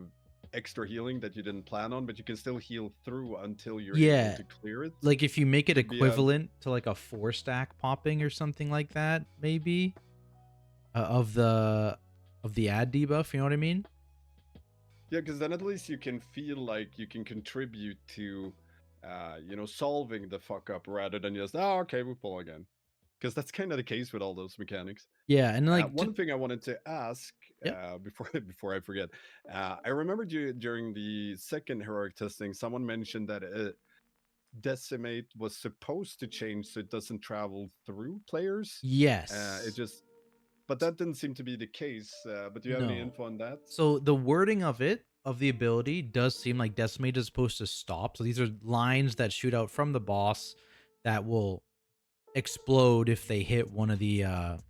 extra healing that you didn't plan on, but you can still heal through until you're able to clear it. Like if you make it equivalent to like a 4-stack popping or something like that, maybe of the ad debuff, you know what I mean? Yeah, because then at least you can feel like you can contribute to solving the fuck up rather than just, oh, okay, we pull again. because that's kind of the case with all those mechanics. Yeah, and like One thing I wanted to ask yeah. before I forget, I remembered you during the second heroic testing. Someone mentioned that decimate was supposed to change so it doesn't travel through players. It Yes. just, but that didn't seem to be the case. But do you have any No. info on that? So the wording of it, of the ability, does seem like Decimate is supposed to stop. So these are lines that shoot out from the boss that will explode if they hit one of the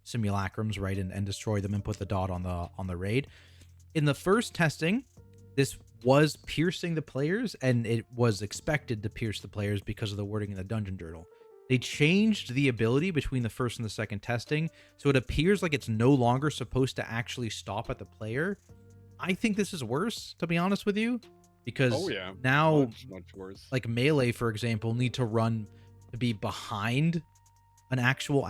simulacrums, right, and destroy them and put the dot on the raid. In the first testing, this was piercing the players, and it was expected to pierce the players because of the wording in the dungeon journal. They changed the ability between the first and the second testing, so it appears like it's no longer supposed to actually stop at the player. I think this is worse, to be honest with you, Oh because yeah, now, much worse. like melee, for example, need to run to be behind an actual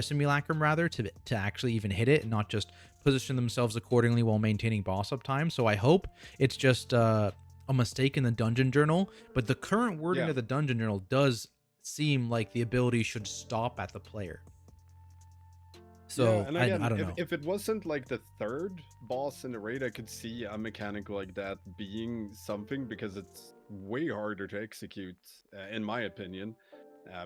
simulacrum rather, to actually even hit it, and not just position themselves accordingly while maintaining boss uptime. So I hope it's just a mistake in the dungeon journal, but the current wording Yeah. of the dungeon journal does seem like the ability should stop at the player. So Yeah, and I again, don't know. if it wasn't like the third boss in the raid, I could see a mechanic like that being something, because it's way harder to execute, in my opinion.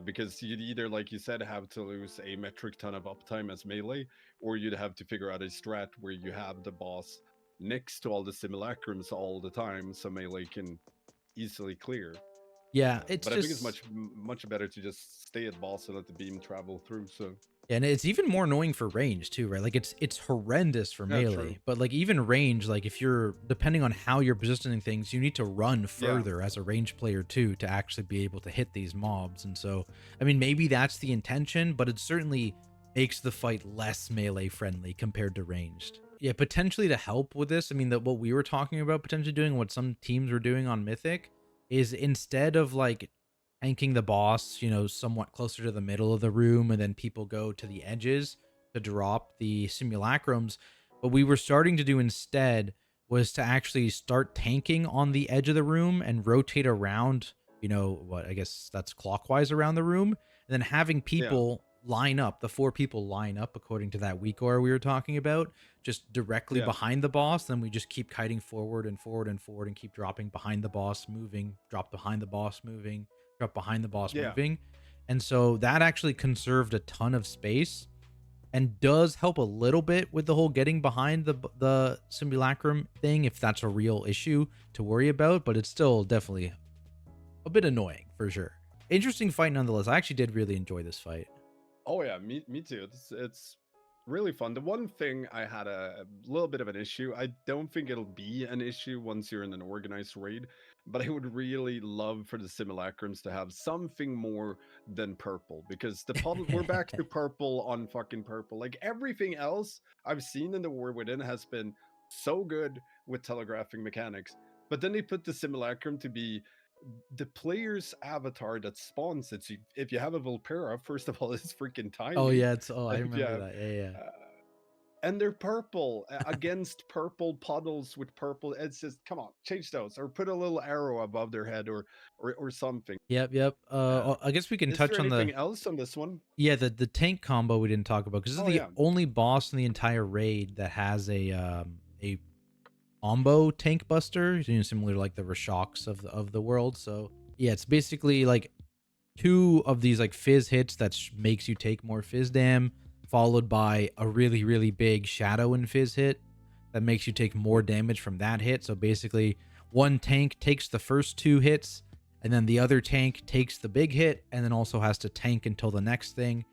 Because you'd either, like you said, have to lose a metric ton of uptime as melee, or you'd have to figure out a strat where you have the boss next to all the simulacrums all the time, so melee can easily clear. Yeah, it's But I think it's just, much better to just stay at boss and let the beam travel through. So and it's even more annoying for range too, right? Like it's horrendous for yeah, true. melee, but like even range, like if you're, depending on how you're positioning things, you need to run Yeah. further as a range player too to actually be able to hit these mobs. And so, I mean, maybe that's the intention, but it certainly makes the fight less melee friendly compared to ranged. Yeah, potentially to help with this, I mean, that what we were talking about potentially doing, what some teams were doing on Mythic, is instead of like tanking the boss, you know, somewhat closer to the middle of the room, and then people go to the edges to drop the simulacrums. What we were starting to do instead was to actually start tanking on the edge of the room and rotate around, you know, what I guess that's clockwise around the room, and then having Yeah. people line up, the four people line up according to that weak aura we were talking about, just directly Yeah. behind the boss. Then we just keep kiting forward and forward and forward and keep dropping behind the boss, moving, drop behind the boss, moving, up behind the boss, Yeah. moving. And so that actually conserved a ton of space and does help a little bit with the whole getting behind the simulacrum thing, if that's a real issue to worry about. But it's still definitely a bit annoying for sure. Interesting fight nonetheless. I actually did really enjoy this fight. Oh yeah, me too. It's really fun. The one thing I had a little bit of an issue. I don't think it'll be an issue once you're in an organized raid, but I would really love for the simulacrums to have something more than purple, because the puddle, we're back to purple on fucking purple. Like everything else I've seen in the War Within has been so good with telegraphing mechanics. But then they put the simulacrum to be the player's avatar that spawns it. So if you have a Volpera, first of all, it's freaking Oh tiny. yeah, it's, oh, I If you remember have, that. Yeah, yeah. uh, and they're purple against purple puddles with purple. It's just, come on, change those, or put a little arrow above their head, or something. Yep, yep. I guess we can Is there touch on the, anything else on this one? yeah, the tank combo we didn't talk about, because this Oh is the yeah, only boss in the entire raid that has a combo tank buster, you know, similar to like the Rasha'ks of the world. So yeah, it's basically like two of these like fizz hits that makes you take more fizz dam, followed by a really big shadow and fizz hit that makes you take more damage from that hit. So basically, one tank takes the first two hits, and then the other tank takes the big hit, and then also has to tank until the next thing,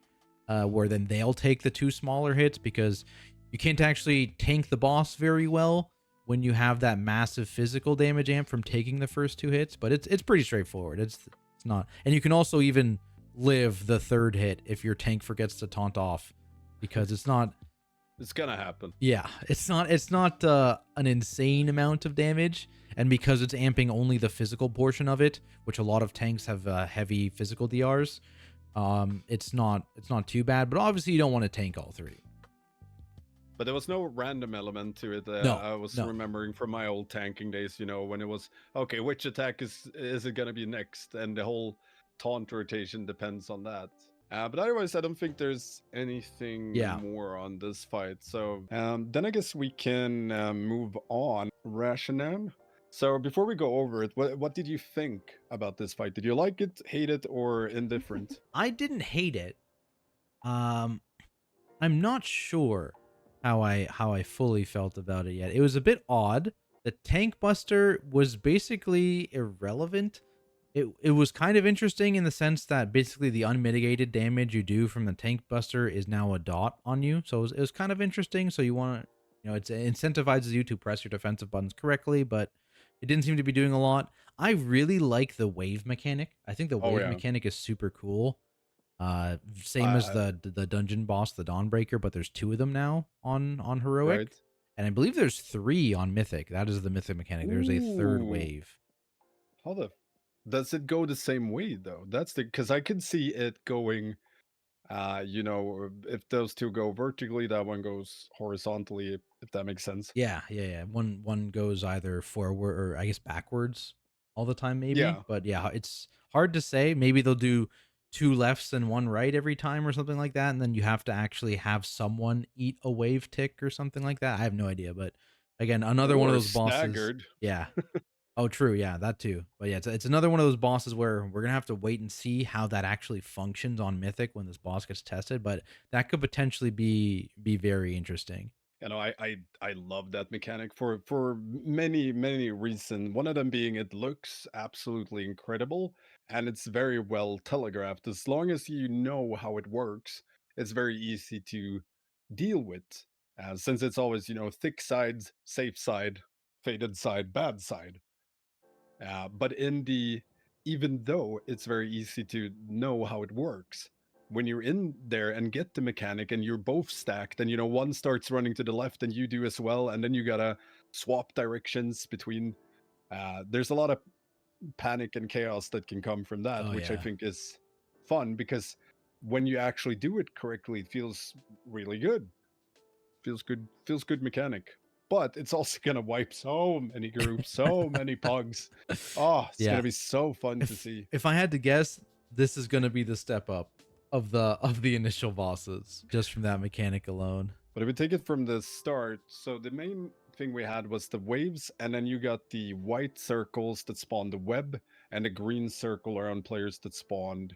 where then they'll take the two smaller hits, because you can't actually tank the boss very well when you have that massive physical damage amp from taking the first two hits. But it's pretty straightforward. It's not, and you can also even live the third hit if your tank forgets to taunt off, because it's not, it's gonna happen. yeah, it's not an insane amount of damage, and because it's amping only the physical portion of it, which a lot of tanks have heavy physical DRs, it's not too bad. But obviously you don't want to tank all three. But there was no random element to it. No, I was no. remembering from my old tanking days, you know, when it was, okay, which attack is it going to be next, and the whole taunt rotation depends on that. But otherwise, I don't think there's anything Yeah. more on this fight. So then I guess we can move on. Rasha'nan. So before we go over it, what did you think about this fight? Did you like it, hate it, or indifferent? I didn't hate it. Um, I'm not sure how I fully felt about it yet. It was a bit odd. The tank buster was basically irrelevant. It was kind of interesting in the sense that basically the unmitigated damage you do from the tank buster is now a dot on you. So it was kind of interesting. So you want to, it incentivizes you to press your defensive buttons correctly, but it didn't seem to be doing a lot. I really like the wave mechanic. I think the Oh wave yeah. mechanic is super cool. Same as Uh, the dungeon boss, the Dawnbreaker, but there's two of them now on right. heroic, and I believe there's three on mythic. That is the mythic mechanic. There's a third Ooh. wave. How the does it go the same way though? That's the because I could see it going. If those two go vertically, that one goes horizontally. If that makes sense. Yeah, yeah, yeah. One goes either forward or I guess backwards all the time, maybe. Yeah. But yeah, it's hard to say. Maybe they'll do two lefts and one right every time or something like that, and then you have to actually have someone eat a wave tick or something like that. I have no idea, but again, another one of Or those bosses. staggered. Yeah. Oh, true. Yeah, that too. But yeah, it's another one of those bosses where we're gonna have to wait and see how that actually functions on Mythic when this boss gets tested. But that could potentially be very interesting. I love that mechanic for many reasons. One of them being it looks absolutely incredible and it's very well telegraphed. As long as you know how it works, it's very easy to deal with. Since it's always thick sides, safe side, faded side, bad side. But even though it's very easy to know how it works, when you're in there and get the mechanic and you're both stacked, and one starts running to the left and you do as well, and then you gotta swap directions between. There's a lot of panic and chaos that can come from that, Oh which I yeah. think is fun because when you actually do it correctly, it feels really good. Feels good mechanic. But it's also gonna wipe so many groups, so many pugs. Oh, it's Yeah. gonna be so fun to If see. if I had to guess, this is gonna be the step up of the initial bosses just from that mechanic alone. But if we take it from the start, so the main thing we had was the waves, and then you got the white circles that spawned the web, and the green circle around players that spawned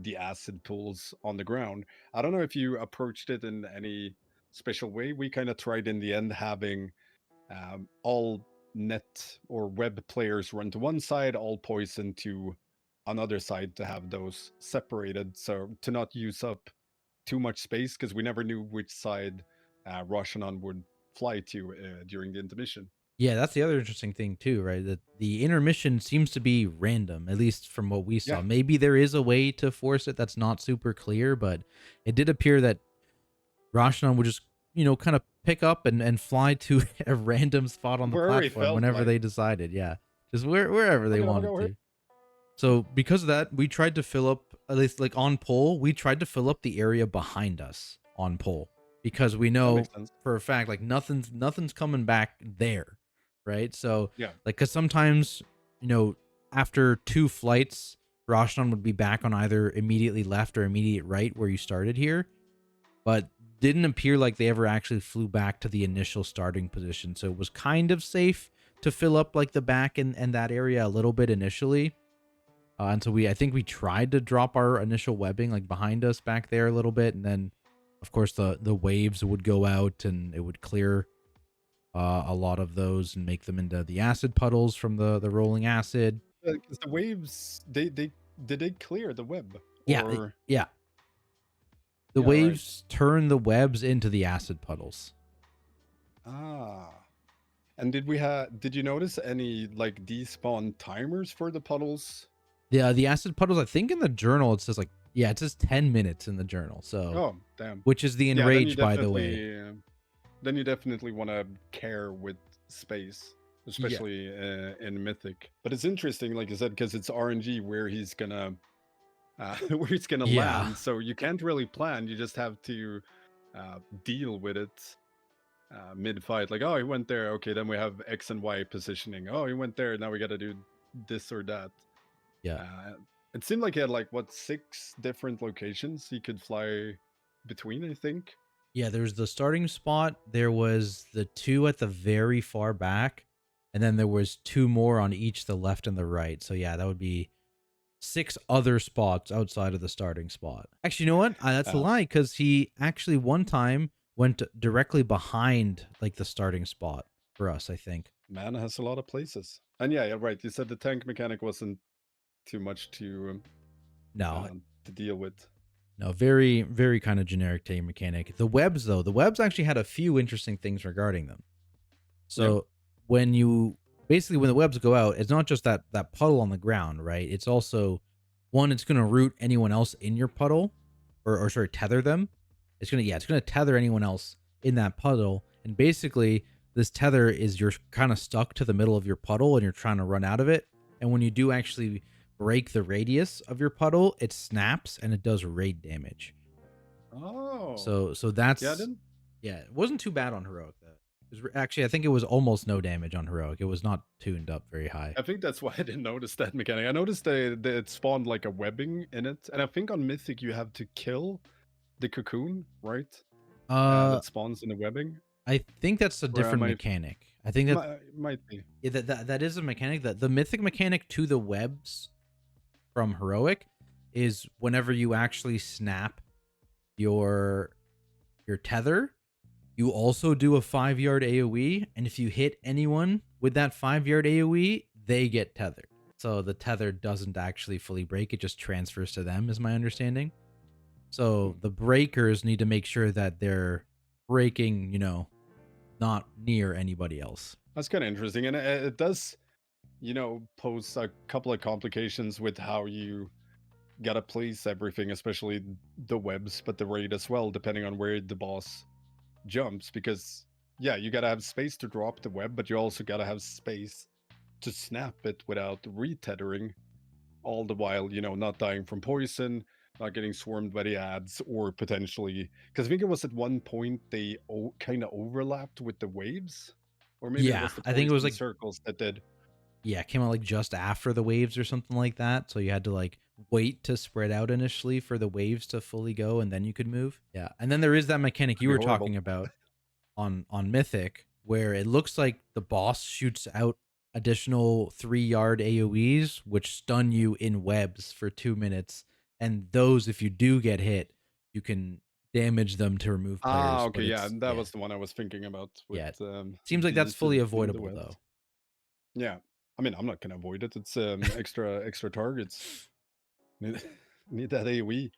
the acid pools on the ground. I don't know if you approached it in any special way. We kind of tried in the end having all net or web players run to one side, all poison to another side to have those separated. So to not use up too much space because we never knew which side Rasha'nan would fly to during the intermission. Yeah, that's the other interesting thing too, right? That the intermission seems to be random, at least from what we Yeah, saw. Maybe there is a way to force it that's not super clear, but it did appear that Rashomon would just, kind of pick up and fly to a random spot on the wherever he platform felt whenever like. they decided. Yeah. Just wherever they I'm gonna wanted go here. to. So because of that, we tried to fill up, at least like on pole, we tried to fill up the area behind us on pole because we That makes know sense. for a fact like nothing's coming back there, right? So Yeah. like because sometimes after two flights, Roshan would be back on either immediately left or immediate right where you started here, but didn't appear like they ever actually flew back to the initial starting position. So it was kind of safe to fill up like the back and that area a little bit initially. And so I think we tried to drop our initial webbing like behind us back there a little bit, and then, of course, the waves would go out and it would clear a lot of those and make them into the acid puddles from the rolling acid. Because the waves, they did they clear the web Yeah, or yeah. The yeah, right. waves turn the webs into the acid puddles. Ah. And did you notice any like despawn timers for the puddles? The acid puddles. I think in the journal it says it says 10 minutes in the journal. So Oh, damn. which is the Yeah, enrage, by the way. then you definitely want to care with space, Yeah, especially in Mythic. But it's interesting, like you said, because it's RNG where he's gonna where he's gonna yeah, land. So you can't really plan. You just have to deal with it mid fight. Like, oh, he went there. Okay, then we have X and Y positioning. Oh, he went there. Now we got to do this or that. yeah. Uh, It seemed like he had like what 6 different locations he could fly between, I think. Yeah, there's the starting spot. There was the two at the very far back, and then there was two more on each the left and the right. So yeah, that would be 6 other spots outside of the starting spot. Actually, you know what? That's a Uh, lie because he actually one time went directly behind like the starting spot for us, I think. Man has a lot of places. And yeah, right. You said the tank mechanic wasn't too much No, to deal with. no, very, very kind of generic tank mechanic. The webs, though, the webs actually had a few interesting things regarding them. Yeah. So when you basically when the webs go out, it's not just that puddle on the ground, right? It's also one, it's gonna root anyone else in your puddle, or sorry, tether them. It's gonna tether anyone else in that puddle. And basically this tether is you're kind of stuck to the middle of your puddle and you're trying to run out of it. And when you do actually break the radius of your puddle, it snaps and it does raid damage. Oh. So Yeah, I that's didn't. yeah, it wasn't too bad on heroic though. Actually, I think it was almost no damage on heroic. It was not tuned up very high. I think that's why I didn't notice that mechanic. I noticed that it spawned like a webbing in it, and I think on Mythic you have to kill the cocoon, right? Uh, That spawns in the webbing. I think that's a Or am different I? mechanic. I think that Might be. yeah, that is a mechanic. That the mythic mechanic to the webs from heroic is whenever you actually snap your tether, you also do a 5-yard AoE, and if you hit anyone with that 5-yard AoE, they get tethered. So the tether doesn't actually fully break; it just transfers to them, is my understanding. So the breakers need to make sure that they're breaking, not near anybody else. That's kind of interesting, and it does, pose a couple of complications with how you gotta place everything, especially the webs, but the raid as well, depending on where the boss jumps. Because yeah, you gotta have space to drop the web, but you also gotta have space to snap it without retethering, all the while, not dying from poison, not getting swarmed by the ads, or potentially, because I think it was at one point they kind of overlapped with the waves, or maybe it Yeah, was the I think it was poison like circles that did. yeah, it came out like just after the waves or something like that. So you had to like wait to spread out initially for the waves to fully go and then you could move. Yeah. And then there is that mechanic Could you be were horrible. talking about on Mythic where it looks like the boss shoots out additional 3-yard AoEs which stun you in webs for 2 minutes, and those if you do get hit, you can damage them to remove Ah, players, okay, but yeah, it's that was the one I was thinking about with yeah. It seems like that's bees fully in the avoidable webs. though. Yeah, I mean, I'm not gonna avoid it. It's extra targets. Need, need that AoE.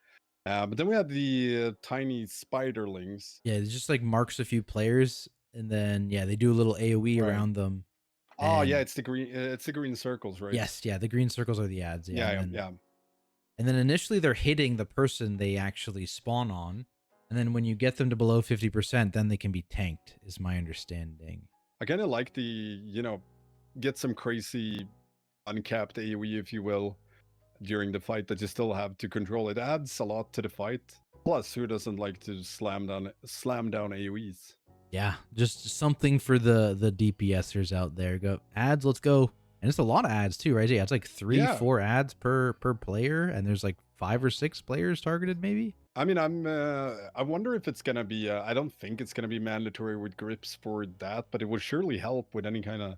But then we have the tiny spiderlings. Yeah, it just like marks a few players, and then yeah, they do a little AoE Right. around them. Oh yeah, And it's the green. It's the green circles, right? yes, yeah, the green circles are the ads. Yeah, Yeah, yeah, yeah. and then initially they're hitting the person they actually spawn on, and then when you get them to below 50%, then they can be tanked. Is my understanding. I kind of like the get some crazy uncapped AoE, if you will, during the fight that you still have to control. It adds a lot to the fight. Plus, who doesn't like to slam down AoEs? Yeah, just something for the DPSers out there. Go ads, let's go. And it's a lot of ads too, right? Yeah, it's like 3, Yeah. 4 ads per player, and there's like 5 or 6 players targeted, maybe. I mean, I wonder if it's gonna be. I don't think it's gonna be mandatory with grips for that, but it would surely help with any kind of,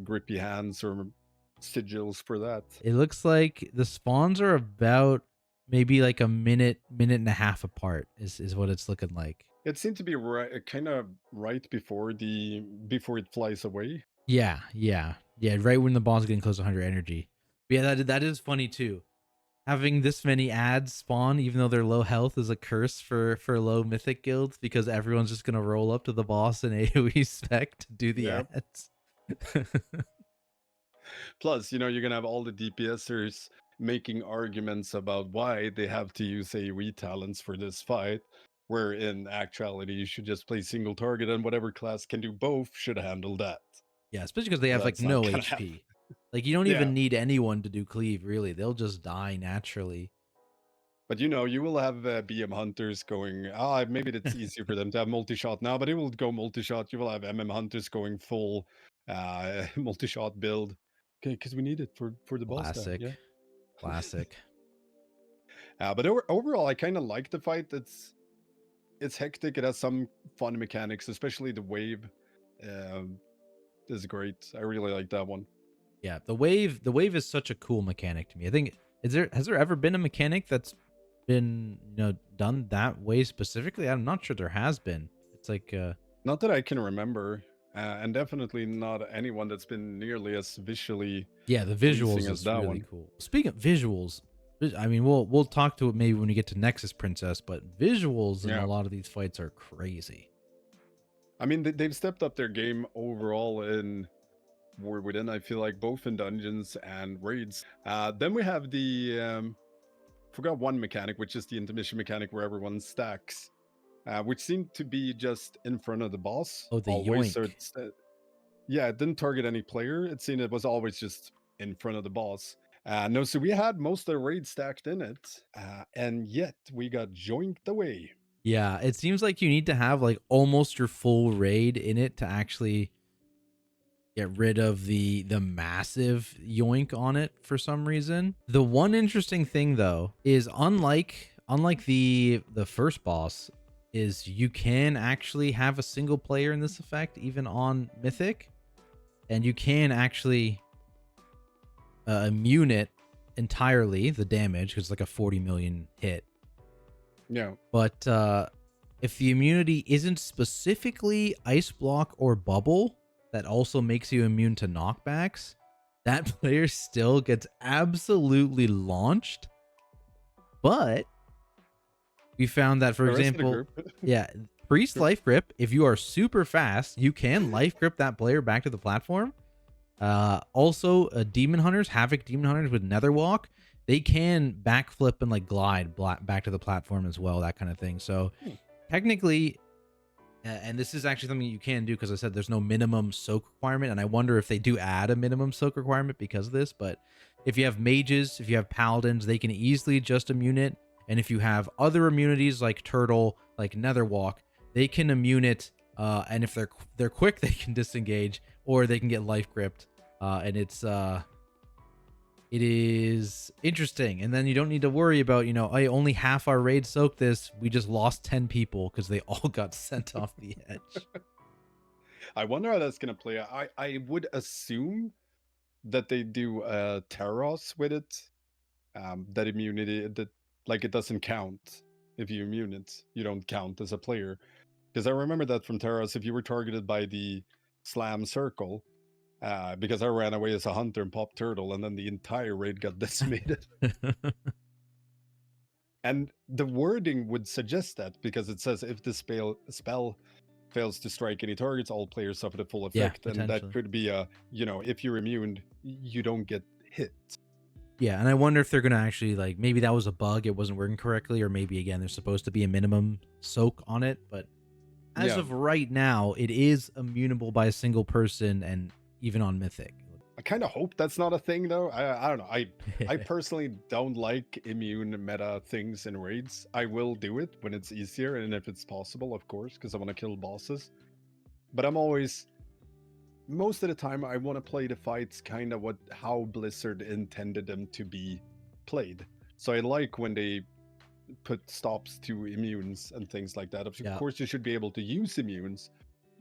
grippy hands or sigils for that. It looks like the spawns are about maybe like a minute and a half apart. Is what it's looking like. It seemed to be right, kind of right before it flies away. Yeah, yeah, yeah. Right when the boss is getting close to 100 energy. But yeah, that is funny too. Having this many ads spawn, even though they're low health, is a curse for low mythic guilds because everyone's just gonna roll up to the boss in AoE spec to do the Yeah. ads. Plus, you're gonna have all the DPSers making arguments about why they have to use AoE talents for this fight, where in actuality you should just play single target and whatever class can do both should handle that. Yeah, especially because they have like That's not no gonna happen. HP. Like you don't Yeah. even need anyone to do cleave, really. They'll just die naturally. But you will have BM hunters going. Maybe it's easier for them to have multi-shot now, but it will go multi-shot. You will have MM hunters going full multi-shot build. Okay, because we need it for the boss time. Classic. Yeah. Classic. But overall, I kind of like the fight. It's hectic. It has some fun mechanics, especially the wave. Um, is great. I really like that one. Yeah, the wave is such a cool mechanic to me. I think has there ever been a mechanic that's been, done that way specifically? I'm not sure there has been. It's like Not that I can remember, and definitely not anyone that's been nearly as visually yeah, the pleasing visuals as is that really one. cool. Speaking of visuals, I mean, we'll talk to it maybe when we get to Nexus Princess, but visuals in a Yeah. lot of these fights are crazy. I mean, they've stepped up their game overall in War Within, I feel like, both in dungeons and raids. Then we have the forgot one mechanic, which is the intermission mechanic where everyone stacks, which seemed to be just in front of the boss Oh, the always. So yoink. yeah, it didn't target any player. It seemed it was always just in front of the boss. No, so we had most of the raid stacked in it, and yet we got joinked away. Yeah, it seems like you need to have like almost your full raid in it to actually get rid of the massive yoink on it for some reason. The one interesting thing though is unlike the first boss is you can actually have a single player in this effect even on Mythic, and you can actually immune it entirely, the damage, because it's like a 40 million hit. Yeah. But if the immunity isn't specifically ice block or bubble, that also makes you immune to knockbacks, that player still gets absolutely launched. But we found that, for The rest of the example, group. yeah, Priest Life Grip, if you are super fast, you can life grip that player back to the platform. Also, Demon Hunters, Havoc Demon Hunters with Nether Walk, they can backflip and like glide back to the platform as well, that kind of thing. So technically, and this is actually something you can do because I said there's no minimum soak requirement, and I wonder if they do add a minimum soak requirement because of this. But if you have mages, if you have paladins, they can easily just immune it. And if you have other immunities like Turtle, like Netherwalk, they can immune it. And if they're quick, they can disengage or they can get life gripped. And it is interesting. And then you don't need to worry about, only half our raid soaked this. We just lost 10 people because they all got sent off the edge. I wonder how that's gonna play out. I would assume that they do Terros with it. That immunity, that like it doesn't count if you immune it. You don't count as a player. Because I remember that from Terros, if you were targeted by the slam circle, because I ran away as a hunter and popped turtle, and then the entire raid got decimated. And the wording would suggest that, because it says if the spell fails to strike any targets, all players suffer the full effect. And that potentially. could be a, if you're immune, you don't get hit. Yeah, and I wonder if they're gonna actually, like, maybe that was a bug, it wasn't working correctly, or maybe again there's supposed to be a minimum soak on it. But as Yeah. of right now, it is immunable by a single person, and even on Mythic. I kind of hope that's not a thing, though. I don't know. I personally don't like immune meta things in raids. I will do it when it's easier and if it's possible, of course, because I want to kill bosses. But I'm always, most of the time, I want to play the fights kind of how Blizzard intended them to be played. So I like when they put stops to immunes and things like that. Of course, you should be able to use immunes,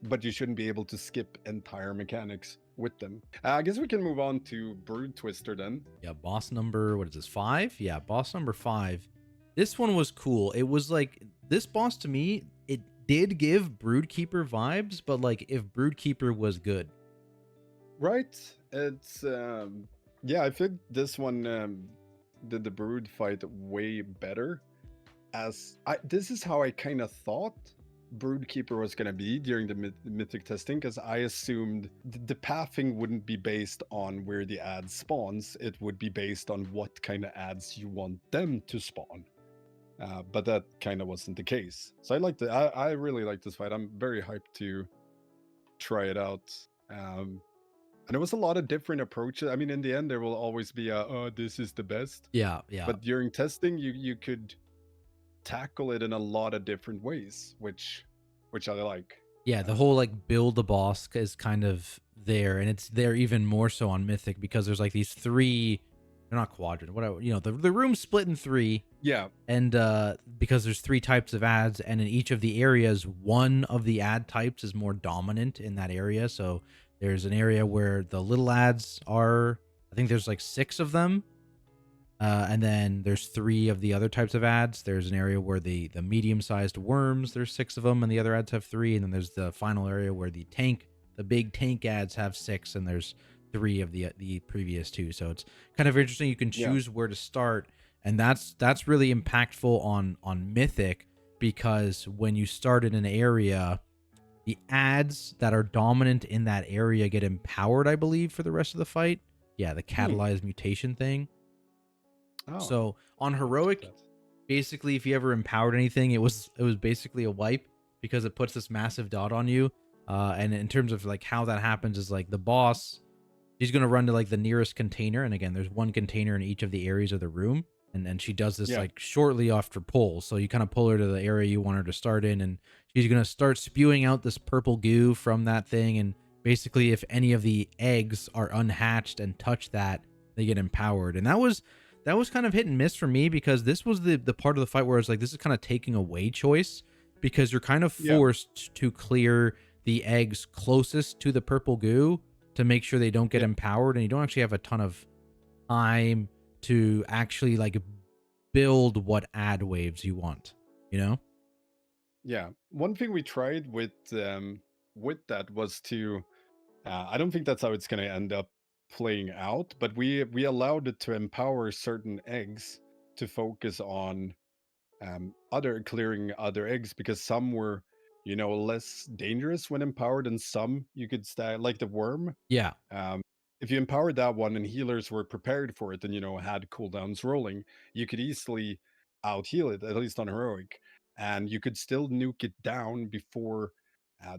but you shouldn't be able to skip entire mechanics with them. I guess we can move on to Broodtwister then. Yeah, boss number, what is this, 5? Yeah, boss number 5. This one was cool. It was like, this boss to me, it did give Broodkeeper vibes, but like if Broodkeeper was good. Right? It's, yeah, I think this one did the Brood fight way better. This is how I kind of thought Broodkeeper was going to be during the mythic testing, because I assumed the pathing wouldn't be based on where the ad spawns. It would be based on what kind of ads you want them to spawn. But that kind of wasn't the case. So I really like this fight. I'm very hyped to try it out. And it was a lot of different approaches. I mean, in the end, there will always be this is the best. Yeah. But during testing, you could tackle it in a lot of different ways, which I like. Yeah, the whole like build a boss is kind of there, and it's there even more so on Mythic because there's like these 3 they're not quadrant, whatever, the room's split in three, Yeah. and because there's three types of ads, and in each of the areas, one of the ad types is more dominant in that area. So there's an area where the little ads are, I think there's like six of them, and then there's three of the other types of ads. There's an area where the medium-sized worms, there's six of them, and the other ads have three. And then there's the final area where the big tank ads have six, and there's three of the previous two. So it's kind of interesting. You can Yeah. choose where to start, and that's really impactful on Mythic, because when you start in an area, the ads that are dominant in that area get empowered, I believe, for the rest of the fight. Yeah, the Hmm. catalyzed mutation thing. Oh, So on I didn't see heroic, that. basically, if you ever empowered anything, it was basically a wipe, because it puts this massive dot on you. And in terms of like how that happens is like the boss, she's gonna run to like the nearest container, and again, there's one container in each of the areas of the room, and she does this Yeah. like shortly after pull. So you kind of pull her to the area you want her to start in, and she's gonna start spewing out this purple goo from that thing, and basically, if any of the eggs are unhatched and touch that, they get empowered. And that was kind of hit and miss for me, because this was the part of the fight where it's like, this is kind of taking away choice, because you're kind of Yeah. forced to clear the eggs closest to the purple goo to make sure they don't get Yeah. empowered, and you don't actually have a ton of time to actually like build what ad waves you want, you know? Yeah. One thing we tried with that was to I don't think that's how it's going to end up playing out, but we allowed it to empower certain eggs to focus on other clearing other eggs, because some were, less dangerous when empowered, and some you could stay like the worm. Yeah. Um, if you empowered that one and healers were prepared for it and had cooldowns rolling, you could easily out heal it, at least on heroic, and you could still nuke it down before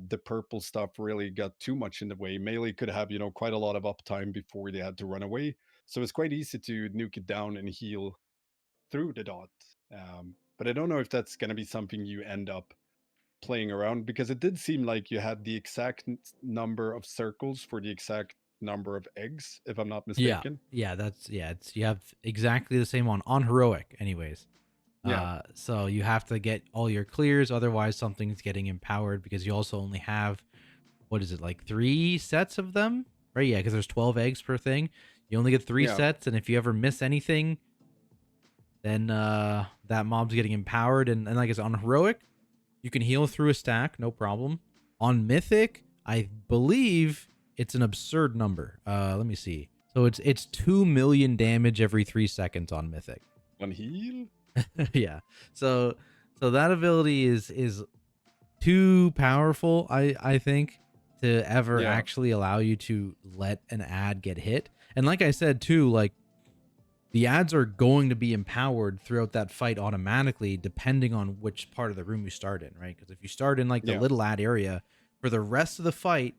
the purple stuff really got too much in the way. Melee could have quite a lot of uptime before they had to run away, so it's quite easy to nuke it down and heal through the dot. But I don't know if that's going to be something you end up playing around, because it did seem like you had the exact number of circles for the exact number of eggs, if I'm not Yeah. mistaken. Yeah, it's you have exactly the same on heroic anyways. Yeah. So you have to get all your clears, otherwise something's getting empowered, because you also only have, what is it, like three sets of them? Right? Yeah, because there's 12 eggs per thing. You only get three Yeah. sets, and if you ever miss anything, then that mob's getting empowered. And like I said, on heroic, you can heal through a stack, no problem. On mythic, I believe it's an absurd number. Let me see. So it's 2 million damage every 3 seconds on mythic. One heal? Yeah. So that ability is too powerful, I think, to ever Yeah. actually allow you to let an ad get hit. And like I said too, like, the ads are going to be empowered throughout that fight automatically, depending on which part of the room you start in, right? Because if you start in like the Yeah. little ad area, for the rest of the fight,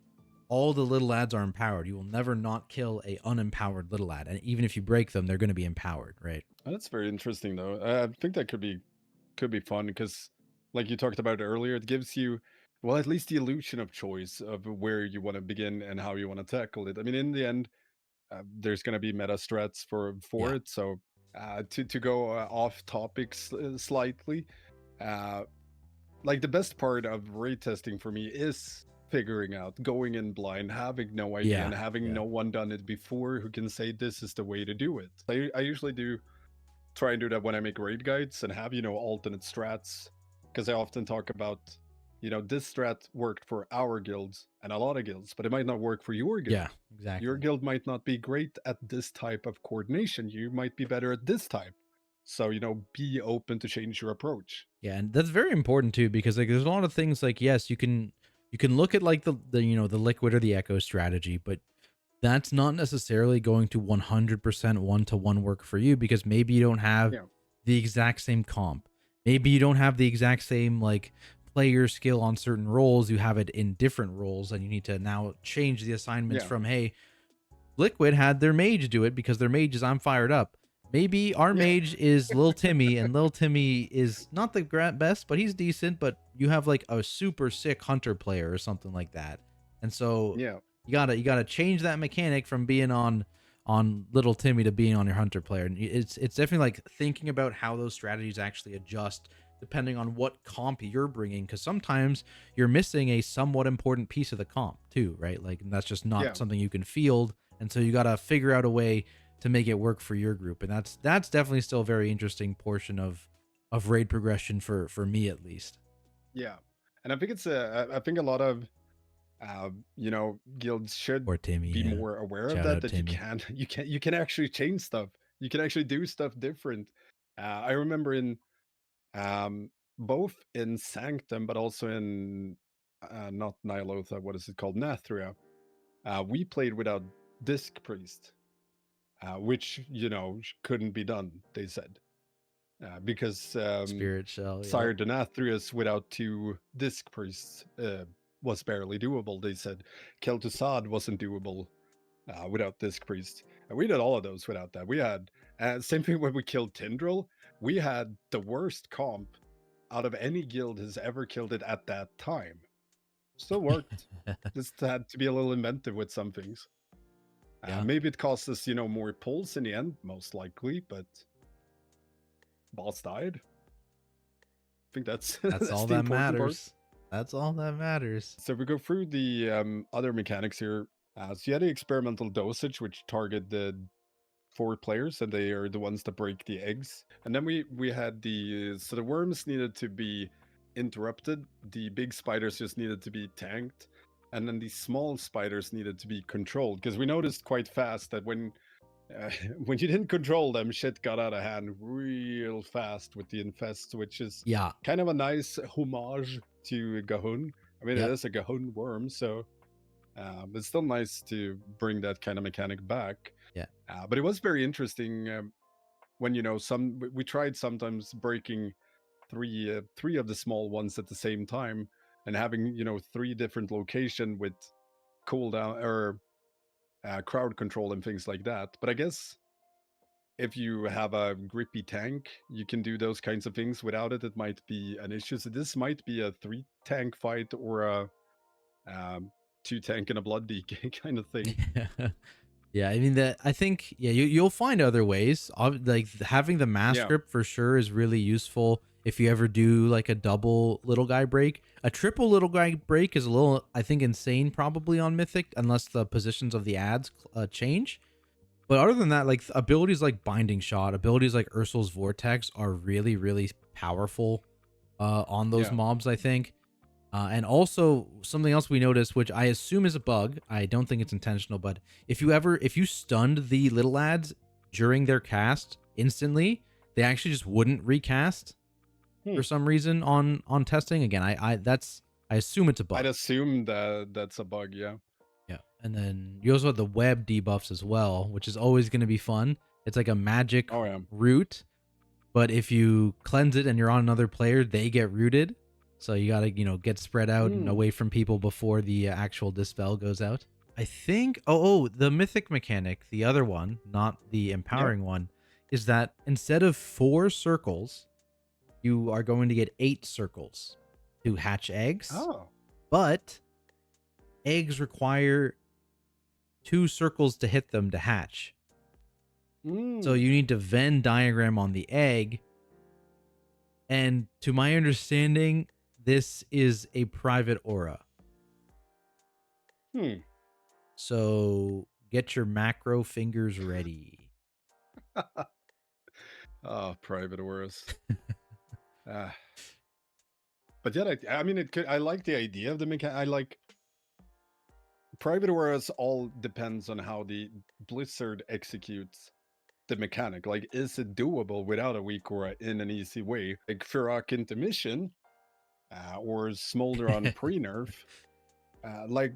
all the little ads are empowered. You will never not kill a unempowered little ad, and even if you break them, they're going to be empowered, right? That's very interesting, though. I think that could be fun, because, like you talked about earlier, it gives you, well, at least the illusion of choice of where you want to begin and how you want to tackle it. I mean, in the end, there's going to be meta strats for Yeah. it. So to go off topics slightly, uh, like the best part of raid testing for me is figuring out, going in blind, having no idea, Yeah. and having Yeah. no one done it before who can say this is the way to do it. I usually do try and do that when I make raid guides and have alternate strats, because I often talk about this strat worked for our guilds and a lot of guilds, but it might not work for your guild. Yeah. Your Exactly. guild might not be great at this type of coordination. You might be better at this type. So be open to change your approach. Yeah, and that's very important too, because like there's a lot of things like, yes, you can look at like the liquid or the echo strategy, but that's not necessarily going to 100% one-to-one work for you, because maybe you don't have Yeah. the exact same comp. Maybe you don't have the exact same like player skill on certain roles. You have it in different roles, and you need to now change the assignments Yeah. from, hey, Liquid had their mage do it because their mage is I'm fired up. Maybe our Yeah. mage is Lil Timmy, and Lil Timmy is not the best, but he's decent. But you have like a super sick hunter player or something like that, and so Yeah. you gotta change that mechanic from being on on little Timmy to being on your hunter player. And it's definitely like thinking about how those strategies actually adjust depending on what comp you're bringing, because sometimes you're missing a somewhat important piece of the comp too, right? Like, and that's just not Yeah. something you can field, and so you got to figure out a way to make it work for your group. And that's definitely still a very interesting portion of raid progression for me at least. Yeah. And I think I think a lot of guilds should Or Timmy, be yeah. more aware of Shout that, out that you Timmy. can you can actually change stuff. You can actually do stuff different. I remember in both in Sanctum, but also in not Nihilotha, what is it called? Nathria. We played without Disc Priest, which, couldn't be done, they said. Because Spirit Shell, Sire yep. Denathrius without 2 Disc Priests was barely doable, they said. Kel'Thuzad wasn't doable without Disc Priest. And we did all of those without that. We had, same thing when we killed Tindril, we had the worst comp out of any guild has ever killed it at that time. Still worked. Just had to be a little inventive with some things. Yeah. Maybe it cost us, more pulls in the end, most likely, but boss died. I think that's That's all the that important part. matters. That's all that matters. So we go through the other mechanics here. So you had the experimental dosage, which targeted 4 players, and they are the ones that break the eggs. And then we had so the worms needed to be interrupted, the big spiders just needed to be tanked, and then the small spiders needed to be controlled. Because we noticed quite fast that when when you didn't control them, shit got out of hand real fast with the infest, which is Yeah. kind of a nice homage to Gahun. I mean, it Yep. is a Gahun worm, so it's still nice to bring that kind of mechanic back. Yeah. But it was very interesting when we tried sometimes breaking three of the small ones at the same time and having 3 different location with cooldown or crowd control and things like that. But I guess if you have a grippy tank, you can do those kinds of things. Without it, it might be an issue. So this might be a 3 tank fight or a 2 tank and a blood DK kind of thing. Yeah, I mean that. I think you'll find other ways. Like having the mass Yeah. grip for sure is really useful if you ever do like a double little guy break. A triple little guy break is a little, I think, insane probably on Mythic unless the positions of the ads change. But other than that, like abilities like Binding Shot, abilities like Ursul's Vortex are really really powerful on those Yeah. mobs, I think. And also something else we noticed, which I assume is a bug. I don't think it's intentional, but if you stunned the little ads during their cast instantly, they actually just wouldn't recast for some reason on testing. Again, I assume it's a bug. I'd assume that that's a bug, yeah. Yeah. And then you also have the web debuffs as well, which is always going to be fun. It's like a magic Oh, yeah. root, but if you cleanse it and you're on another player, they get rooted. So you got to, get spread out and away from people before the actual dispel goes out. I think, the mythic mechanic, the other one, not the empowering one, is that instead of 4 circles, you are going to get 8 circles to hatch eggs. Oh. But eggs require 2 circles to hit them to hatch. So you need to Venn diagram on the egg. And to my understanding, this is a private aura. So get your macro fingers ready. Oh, private auras. But yeah, I mean, I like the idea of the mechanic. I like private auras. All depends on how the Blizzard executes the mechanic. Like, is it doable without a weak aura in an easy way? Like Firak Intermission or Smolder on pre-nerf. Like,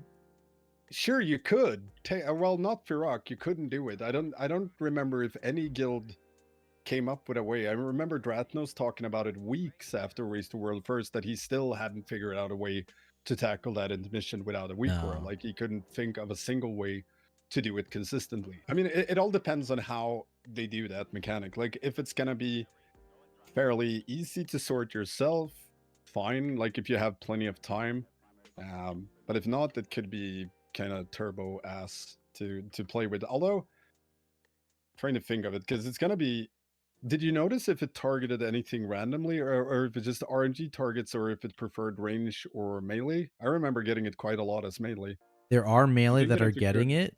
sure, you could. Well, not Firak. You couldn't do it. I don't remember if any guild came up with a way. I remember Dratnos talking about it weeks after Race to World First, that he still hadn't figured out a way to tackle that intermission without a weak aura. Like, he couldn't think of a single way to do it consistently. I mean, it all depends on how they do that mechanic. Like, if it's gonna be fairly easy to sort yourself, fine. Like, if you have plenty of time. But if not, it could be kind of turbo ass to play with. Although trying to think of it because it's gonna be. Did you notice if it targeted anything randomly, or if it just RNG targets, or if it preferred range or melee? I remember getting it quite a lot as melee. There are I melee think that that are if it could, getting it,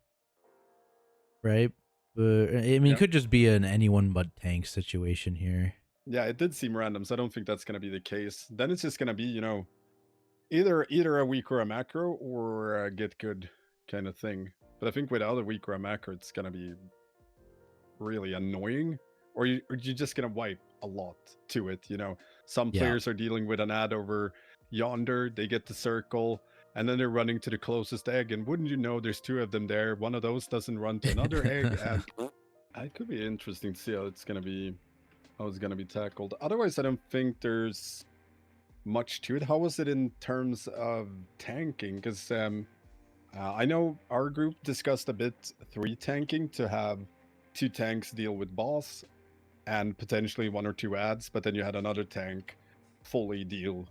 right? But I mean, it yeah, could just be an anyone but tank situation here. yeah, it did seem random. So I don't think that's gonna be the case. Then it's just gonna be, either a weak or a macro or a get good kind of thing. But I think without a weak or a macro, it's gonna be really annoying, or you're just gonna wipe a lot to it. Some Yeah. players are dealing with an ad over yonder, they get the circle, and then they're running to the closest egg, and wouldn't you know, there's two of them there. One of those doesn't run to another egg, and it could be interesting to see how it's gonna be tackled. Otherwise, I don't think there's much to it. How was it in terms of tanking? Because I know our group discussed a bit 3 tanking to have 2 tanks deal with boss and potentially 1 or 2 ads, but then you had another tank fully deal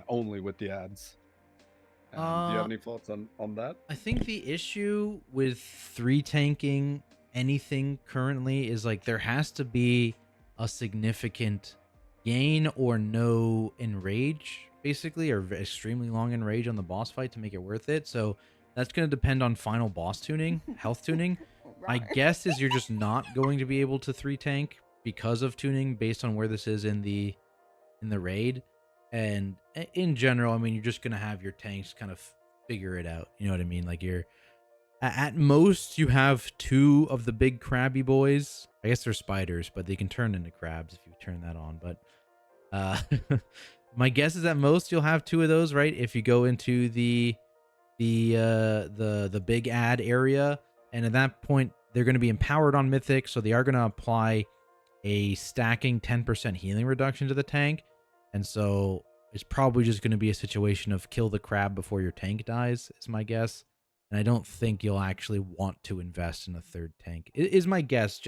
only with the ads. Do you have any thoughts on that? I think the issue with 3 tanking anything currently is like there has to be a significant gain or no enrage, basically, or extremely long enrage on the boss fight to make it worth it. So that's going to depend on final boss tuning, health tuning. My guess is you're just not going to be able to 3 tank because of tuning based on where this is in the raid. And in general, I mean, you're just going to have your tanks kind of figure it out. You know what I mean? Like you're at most you have 2 of the big crabby boys. I guess they're spiders, but they can turn into crabs if you turn that on. But my guess is at most you'll have 2 of those, right? If you go into the big ad area, and at that point they're going to be empowered on mythic, so they are going to apply a stacking 10% healing reduction to the tank. And so it's probably just going to be a situation of kill the crab before your tank dies, is my guess. And I don't think you'll actually want to invest in a 3rd tank, is my guess.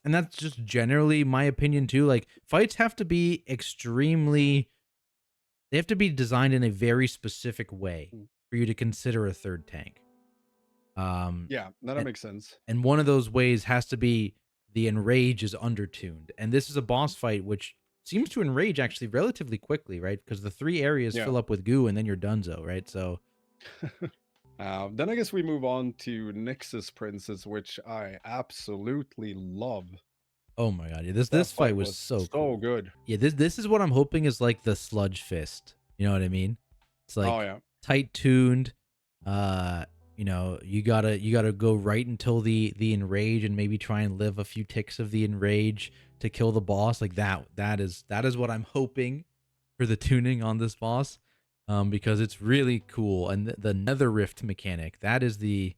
And that's just generally my opinion too. Like, fights have to be they have to be designed in a very specific way for you to consider a 3rd tank. Yeah, that makes sense. And one of those ways has to be the enrage is undertuned. And this is a boss fight which seems to enrage actually relatively quickly, right? Because the 3 areas Yeah. fill up with goo and then you're donezo, right? So then I guess we move on to Nexus-Princess, which I absolutely love. oh my god, yeah, this fight was so cool. Good. Yeah, this is what I'm hoping is like the sludge fist. You know what I mean? It's like, Oh yeah, tight tuned. You gotta go right until the enrage and maybe try and live a few ticks of the enrage to kill the boss. Like that is what I'm hoping for the tuning on this boss. Because it's really cool. And the nether rift mechanic, that is the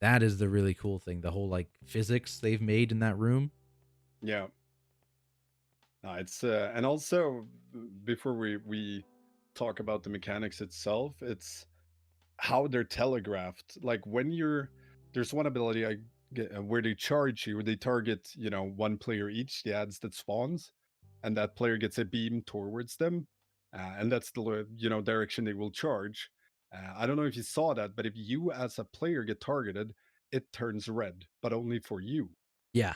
really cool thing. The whole like physics they've made in that room. yeah. It's and also before we talk about the mechanics itself, it's how they're telegraphed. Like when there's one ability I get where they charge you, they target 1 player each, the ads that spawns, and that player gets a beam towards them, and that's the direction they will charge. I don't know if you saw that, but if you as a player get targeted, it turns red, but only for you. Yeah.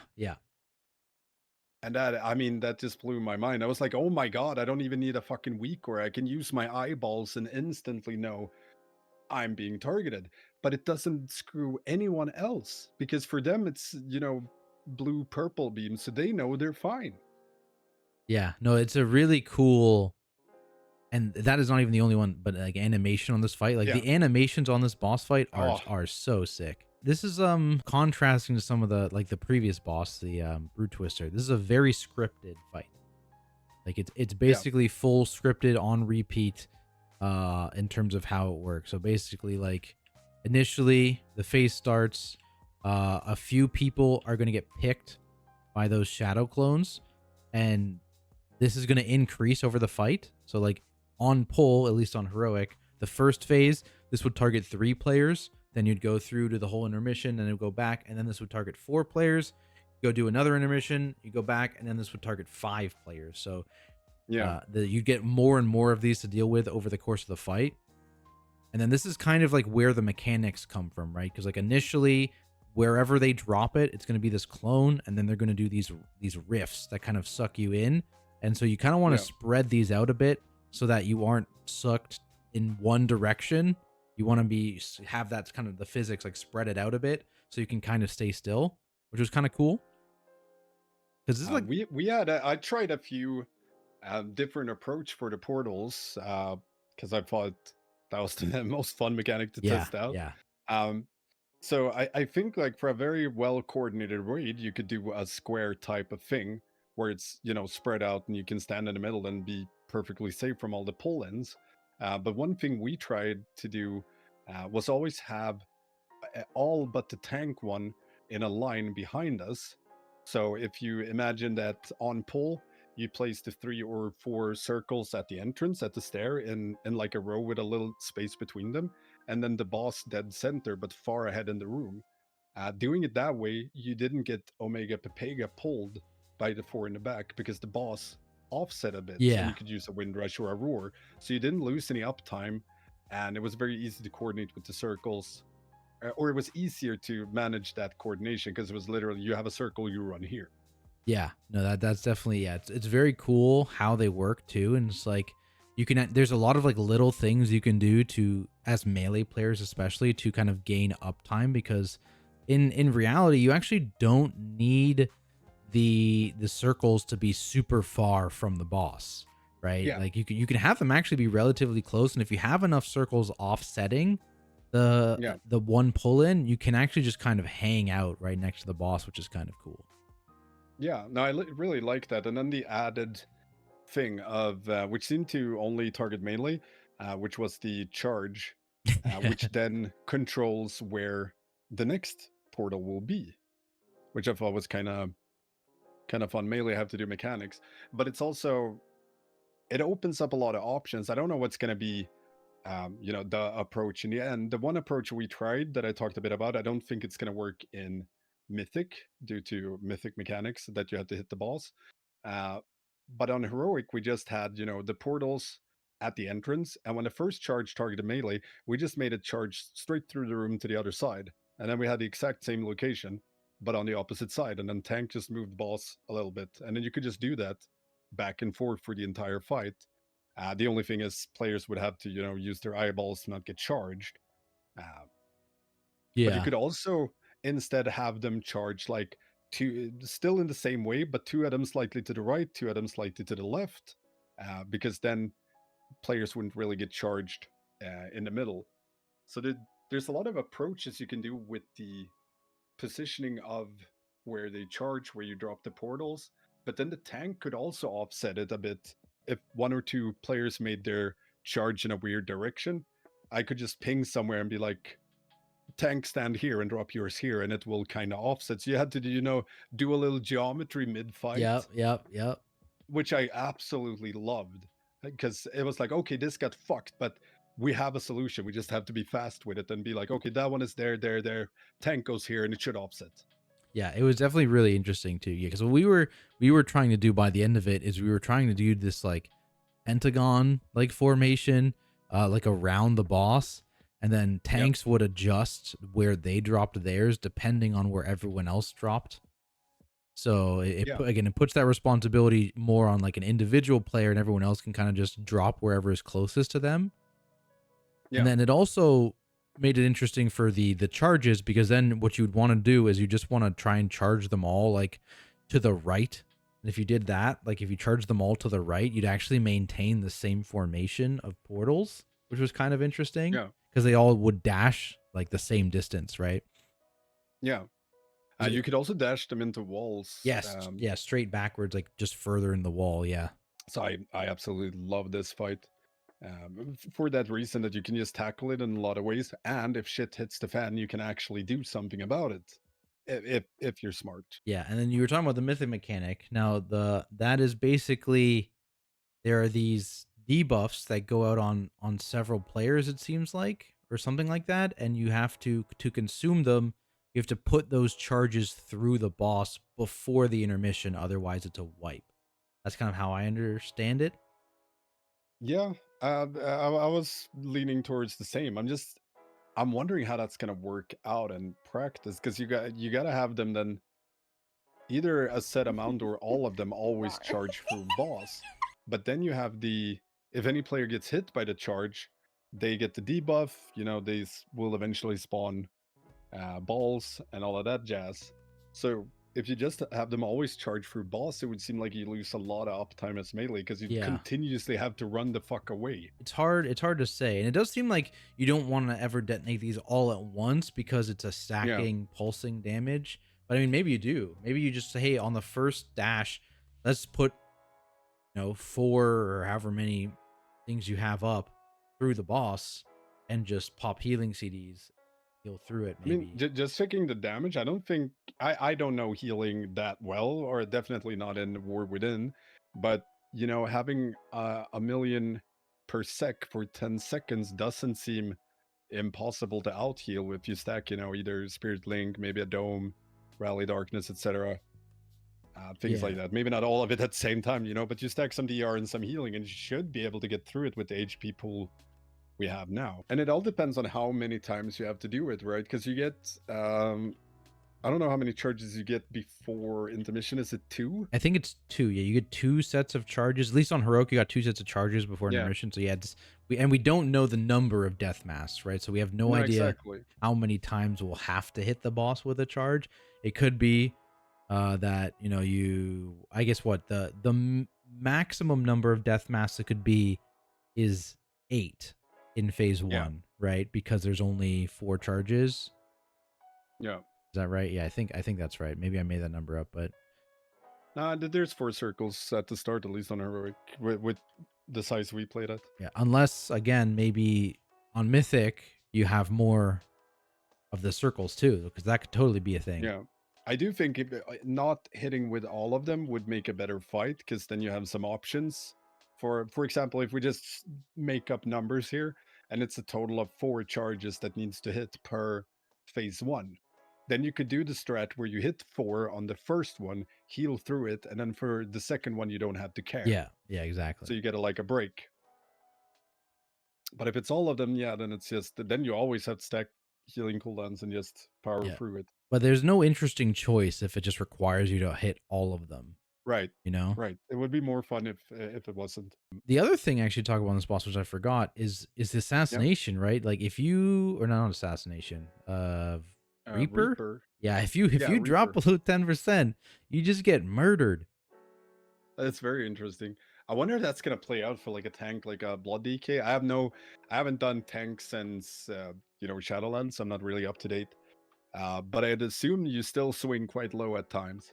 And that just blew my mind. I was like, oh my god, I don't even need a fucking weak, or I can use my eyeballs and instantly know I'm being targeted. But it doesn't screw anyone else because for them it's, blue purple beam, so they know they're fine. Yeah. No, it's a really cool, and that is not even the only one, but like animation on this fight. Like the animations on this boss fight are so sick. This is contrasting to some of the previous boss, the Broodtwister. This is a very scripted fight. Like it's basically full scripted on repeat in terms of how it works. So basically, like, initially the phase starts, a few people are going to get picked by those shadow clones, and this is going to increase over the fight. So like on pull, at least on heroic, the first phase, this would target 3 players. Then you'd go through to the whole intermission, and it would go back, and then this would target 4 players. Go do another intermission, you go back, and then this would target 5 players. So you get more and more of these to deal with over the course of the fight. And then this is kind of like where the mechanics come from, right? Because like initially wherever they drop it, it's going to be this clone, and then they're going to do these rifts that kind of suck you in. And so you kind of want to Yeah. spread these out a bit so that you aren't sucked in one direction. You want to have that kind of the physics like spread it out a bit so you can kind of stay still, which was kind of cool. Because this is like, We had I tried a few different approach for the portals because I thought that was the most fun mechanic to yeah, test out. yeah, Um, so I think like for a very well coordinated raid, you could do a square type of thing where it's spread out and you can stand in the middle and be perfectly safe from all the pull-ins. But one thing we tried to do was always have all but the tank one in a line behind us. So if you imagine that on pull, you place the 3 or 4 circles at the entrance at the stair in like a row with a little space between them, and then the boss dead center but far ahead in the room. Doing it that way, you didn't get Omega Pepega pulled by the 4 in the back because the boss offset a bit and yeah, you could use a wind rush or a roar. So you didn't lose any uptime, and it was very easy to coordinate with the circles, or it was easier to manage that coordination because it was literally you have a circle, you run here. yeah. No, that's definitely, yeah. It's very cool how they work too, and it's like you can. There's a lot of like little things you can do to, as melee players especially, to kind of gain uptime because in reality you actually don't need the circles to be super far from the boss, right? Yeah, Like you can have them actually be relatively close, and if you have enough circles offsetting the yeah, the one pull in, you can actually just kind of hang out right next to the boss, which is kind of cool. yeah. No, I really like that. And then the added thing of which seemed to only target melee, which was the charge, which then controls where the next portal will be, which I thought was kind of fun. Melee have to do mechanics, but it's also it opens up a lot of options. I don't know what's going to be the approach in the end. The one approach we tried that I talked a bit about, I don't think it's going to work in Mythic due to Mythic mechanics that you have to hit the boss. uh, but on Heroic we just had the portals at the entrance, and when the first charge targeted melee, we just made it charge straight through the room to the other side, and then we had the exact same location but on the opposite side, and then tank just moved boss a little bit, and then you could just do that back and forth for the entire fight. The only thing is players would have to, use their eyeballs to not get charged. Uh, but you Yeah, could also instead have them charge like two, still in the same way, but 2 items slightly to the right, 2 items slightly to the left, because then players wouldn't really get charged in the middle. So there's a lot of approaches you can do with the positioning of where they charge, where you drop the portals. But then the tank could also offset it a bit. If 1 or 2 players made their charge in a weird direction, I could just ping somewhere and be like, tank stand here and drop yours here, and it will kind of offset. So you had to do a little geometry mid fight, yep, yep, yep. which I absolutely loved because it was like, okay, this got fucked, but we have a solution. We just have to be fast with it and be like, okay, that one is there. Tank goes here and it should offset. Yeah, it was definitely really interesting too. Yeah, because what we were trying to do by the end of it is we were trying to do this like pentagon like formation, like around the boss, and then Yep. tanks would adjust where they dropped theirs depending on where everyone else dropped. So Yeah. it puts that responsibility more on like an individual player, and everyone else can kind of just drop wherever is closest to them. And Yeah. then it also made it interesting for the charges, because then what you would want to do is you just want to try and charge them all like to the right. And if you did that, like if you charge them all to the right, you'd actually maintain the same formation of portals, which was kind of interesting Yeah. because they all would dash like the same distance, right? Yeah. You could also dash them into walls. Yes, yeah, straight backwards, like just further in the wall. Yeah. So I absolutely love this fight. For that reason that you can just tackle it in a lot of ways, and if shit hits the fan, you can actually do something about it, if you're smart. Yeah, and then you were talking about the mythic mechanic. Now that is basically, there are these debuffs that go out on several players, it seems like, or something like that, and you have to consume them. You have to put those charges through the boss before the intermission, otherwise it's a wipe. That's kind of how I understand it. Yeah, I was leaning towards the same. I'm just I'm wondering how that's gonna work out in practice because you gotta have them then either a set amount or all of them always Rawr. charge for boss. But then you have the if any player gets hit by the charge, they get the debuff. You know, will eventually spawn balls and all of that jazz. So if you just have them always charge for boss, it would seem like you lose a lot of uptime as melee because you Yeah. continuously have to run the fuck away. It's hard to say, and it does seem like you don't want to ever detonate these all at once because it's a stacking pulsing damage. But I mean, maybe you do. Maybe you just say, hey, on the first dash, let's put 4 or however many things you have up through the boss and just pop healing CDs, heal through it. I Maybe. mean, just checking the damage, I don't think I don't know healing that well, or definitely not in War Within. But having a million per sec for 10 seconds doesn't seem impossible to out heal if you stack, either Spirit Link, maybe a Dome, Rally Darkness, etc. Things like that. Maybe not all of it at the same time, but you stack some DR and some healing, and you should be able to get through it with the HP pool we have now. And it all depends on how many times you have to do it, right? Because you get I don't know how many charges you get before intermission. Is it 2? I think it's 2. Yeah, you get 2 sets of charges. At least on Heroic, you got 2 sets of charges before intermission. So yeah, we don't know the number of death masks, right? So we have no idea how many times we'll have to hit the boss with a charge. It could be that I guess what the maximum number of death masks it could be is 8 in phase 1, right? Because there's only 4 charges. Yeah. Is that right? Yeah, I think that's right. Maybe I made that number up, but there's 4 circles at the start, at least on Heroic, with the size we played at. Yeah, unless again maybe on Mythic you have more of the circles too, because that could totally be a thing. Yeah, I do think not hitting with all of them would make a better fight, because then you have some options. For example, if we just make up numbers here, and it's a total of 4 charges that needs to hit per phase 1. Then you could do the strat where you hit 4 on the first one, heal through it, and then for the second one, you don't have to care. Yeah, exactly. So you get a break. But if it's all of them, then it's just, then you always have to stack healing cooldowns and just power through it. But there's no interesting choice if it just requires you to hit all of them. Right. Right. It would be more fun if it wasn't. The other thing I actually talk about on this boss, which I forgot, is the assassination, right? Like if you, or not assassination, Reaper? Yeah, if you drop below 10%, you just get murdered. That's very interesting. I wonder if that's gonna play out for like a tank, like a Blood DK. I haven't done tanks since Shadowlands, so I'm not really up to date. But I'd assume you still swing quite low at times.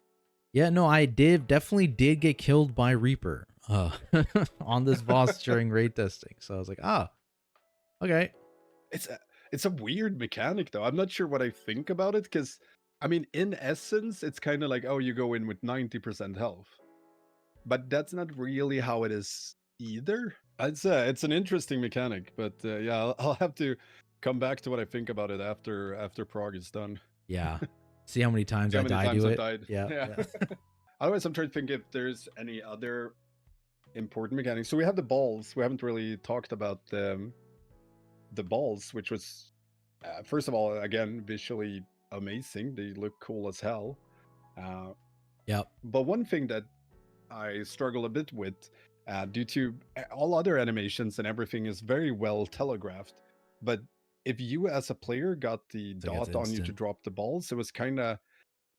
Yeah, no, I definitely did get killed by Reaper on this boss during raid testing. So I was like, okay. It's a weird mechanic, though. I'm not sure what I think about it, because, I mean, in essence, it's kind of like, oh, you go in with 90% health. But that's not really how it is either. It's an interesting mechanic, but I'll have to come back to what I think about it after Prague is done. Yeah. See how many times I died to it. Died. Yeah. Otherwise, I'm trying to think if there's any other important mechanics. So we have the balls. We haven't really talked about the balls, which was first of all, again, visually amazing. They look cool as hell. But one thing that I struggle a bit with, due to all other animations and everything is very well telegraphed, but if you as a player got the dot on you to drop the balls, it was kind of